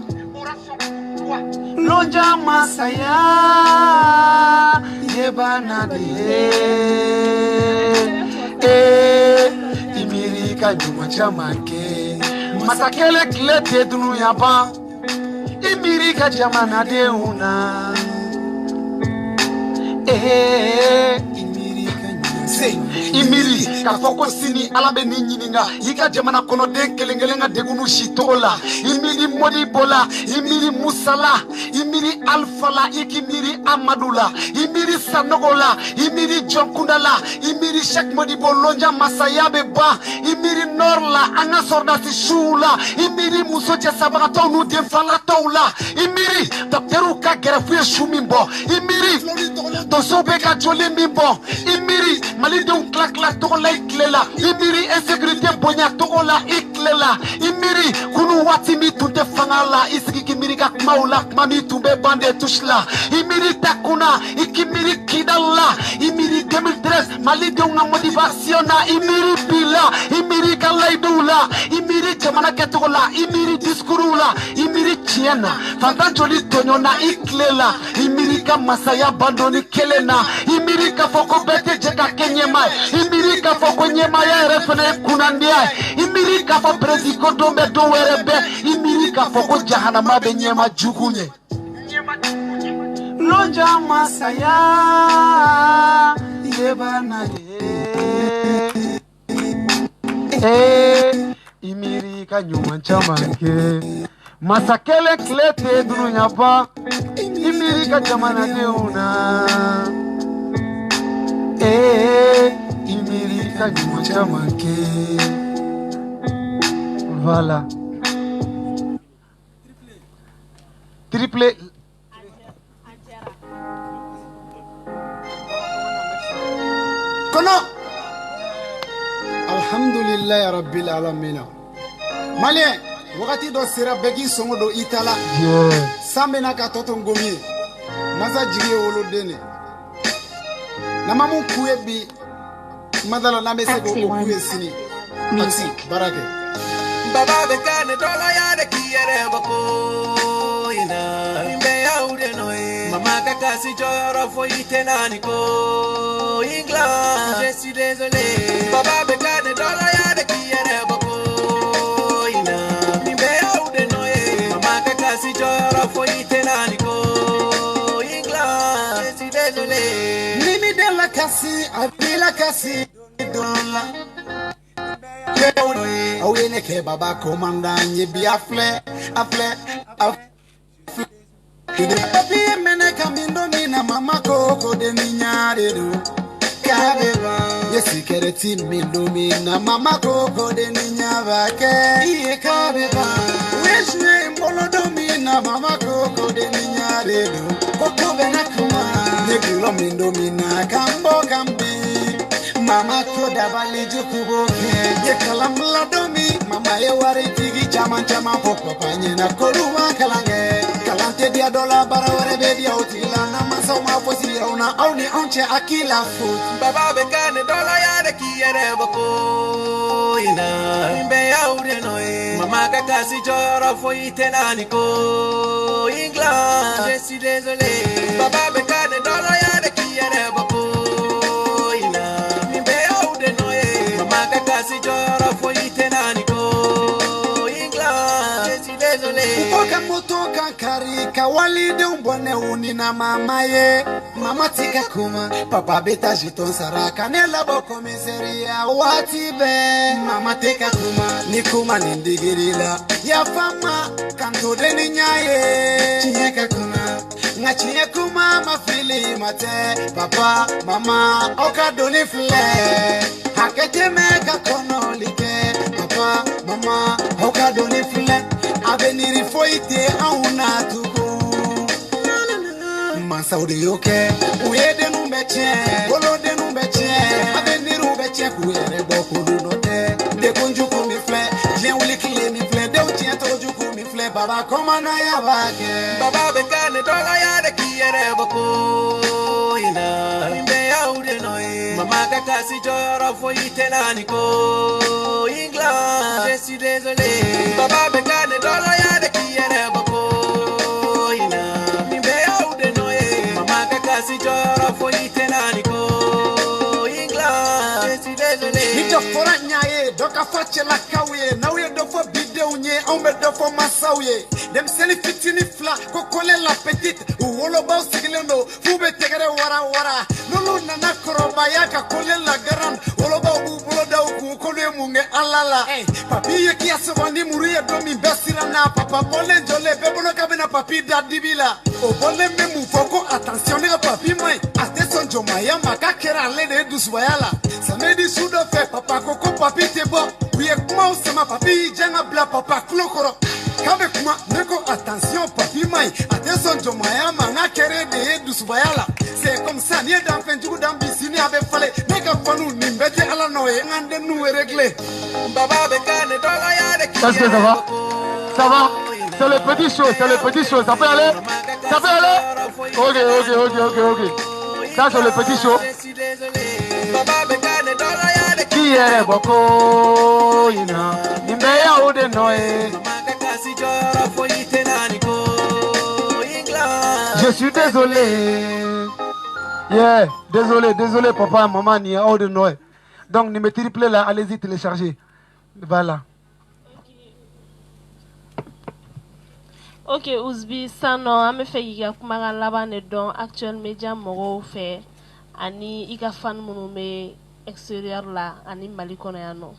lonja masaya yebana de imirika juma chamake masakele klete dunu yaba imirika jamana de una imiri ka foko sini alabe ni nyininga yika jamana kono den kelengelenga degunu shitola imiri modi bola imiri musala imiri alfala ikimiri amadula imiri sanogola imiri jonkundala imiri shek modi bolonja masayabe ba imiri norla anga sordasi shula imiri musoje sabagato nu defala tawla imiri dokteru ka gerefu shumimbo imiri tosobe ka jole mimbo imiri mali de klak togola iklela imiri insécurité bonya togola iklela imiri kunu wati mi tunte fangala isiki kimiri ka maula mami tumbe bande tushla imiri takuna ikimiri kidalla imiri 2013 mali de una motivation na imiri bila imiri kalaidula imiri jamana ke togola imiri discourula imiri chiena fanta joli tonyona iklela imiri ka masaya bandoni kelena imiri ka foko bete jeka kenyema imiri ka foko nyema ya refene kunandia imiri ka fo presiko dombe do werebe imiri k'a fɔ ko jahanama bɛ ɲɛma jugu ɲɛ lonja masaya yebana i miiri ka ɲuman caman kɛ masa kelen tile tɛ dunuya ban i miiri ka jamanadenw na i miiri ka ɲuman caman kɛ voilà triplé kono alhamdulillahi rabbil alamin malien wakati do sera begi songo do itala sambena ka toto ngomi maza jige wolo dene namamu kuye bi madala namese go kuye sini merci barake baba bekane dola ya de kiere bako ina imbe ya ude noe mama kaka si joro fo itenani ko ingla je suis désolé baba bekane dola ya de kiere bako ina imbe ya ude noe mama kaka si joro fo itenani ko ingla je suis désolé nimi de la kasi abila kasi dola awene ke baba komanda nyebi afle papi mene kamindo mina mama koko de ninyare do kabeba yesi kereti mindo mina mama koko de ninyaba ke iye kabeba weshwe mbolo do mina mama koko de ninyare do koko bena kuma negulo mindo mina kambo kambi mama koda bali jukubo ke ye kalam ladomi mama ye wari tigi chama poko panye na koruwa kalange kalante dia dola bara wore be dia utila na masa ma fosi ona auni onche akila foot baba bekane dola ya de kiere bako ina imbe ya ude noe mama kaka si joro fo itenani ko ingla je suis désolé baba bekane dola ya de kiere bako si joro fo itenani ko ingla je suis désolé ukoka moto kankari kawali de umbone unina mama ye mama tika kuma papa beta jiton saraka nela boko miseria watibe mama tika kuma nikuma nindigirila ya fama kanto de ninyaye chinyeka kuma ngachinye kuma mafili mate papa mama okadoni fle hakete meka kono like papa mama okadoni fle aveniri foite auna tuko mansaudi yoke uyede numbeche bolo de numbeche aveniru beche kuyere bokulu note de konjuku mi fle jien wuli kile mi fle de utien tojuku mi fle baba komana ya bage baba bekane dola ya de kiere boko ina imbe ya ude noe mama kaka si joro fo itenani ko ingla je suis désolé baba bekane dola ya de kiere boko ina imbe ya ude noe mama kaka si joro fo itenani ko ingla je suis désolé nito fora nyaye doka fache la kawe na we do fo bideu nye ombe do fo masawe dem seni fitini fla ko kole la petite wolo ba sigilendo fube tegere wara lulu nana koroba yaka kole la garan wolo ba bulo da ku kole munge alala papi yeki aswani muriye do mi besira na papa bole jole bebono kabena papi dadibila o bole me mu foko attention ne papi moi attention joma ya makakera le de duswayala samedi sudo fe papa koko papi tebo wiye kuma usema papi janga bla papa klokoro kabe kuma neko attention papi mai attention joma ya makakere de duswayala c'est comme ça ni dans fin du dans bisini avec fallait neka fanu nimbete ala noé ngande nous régler baba bekane dola ya de est-ce que ça va c'est le petit show ça peut aller ok ça c'est le petit show baba bekane dola ya de kiere boko ina imbe ya ude noe mama kaka si joro fo itenani ko ingla je suis désolé désolé papa maman ni hors de Noël donc ni me triplé là allez-y télécharger voilà Ok, Ouzbi, Sano, an bɛ fɛ k'i ka kumakan laban de dɔn Actuel Media mɔgɔw fɛ ani i ka fan minnu bɛ extérieur la ani Mali kɔnɔ yan nɔ.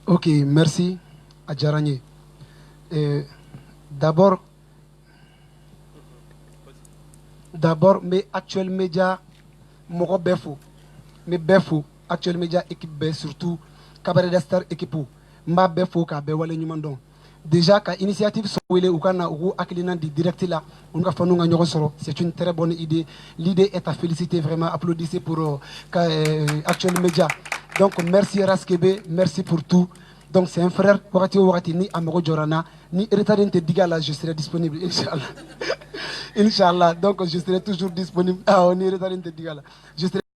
Ok, merci a diyara n ye. D'abord n bɛ Actuel Media mɔgɔ bɛɛ fo n bɛ bɛɛ fo Actuel Media équipe bɛɛ surtout Cabaret des Stars équipe n b'a bɛɛ fo k'a bɛɛ waleɲuman dɔn. Déjà ka initiative sɔrɔ wele u ka na u k'u hakilina di direct la u ka faniw ka ɲɔgɔn sɔrɔ c'est une très bonne idée. L'idée est à féliciter, vraiment applaudissez pour Actuel Media. Donc merci Raskebe, merci pour tout. Donc c'est un frère wagati o wagati ni a mago jɔra n na ni retard tɛ digi a la je serai disponible inchallah. Inchallah, donc je serai toujours disponible ni retard tɛ digi a la je serai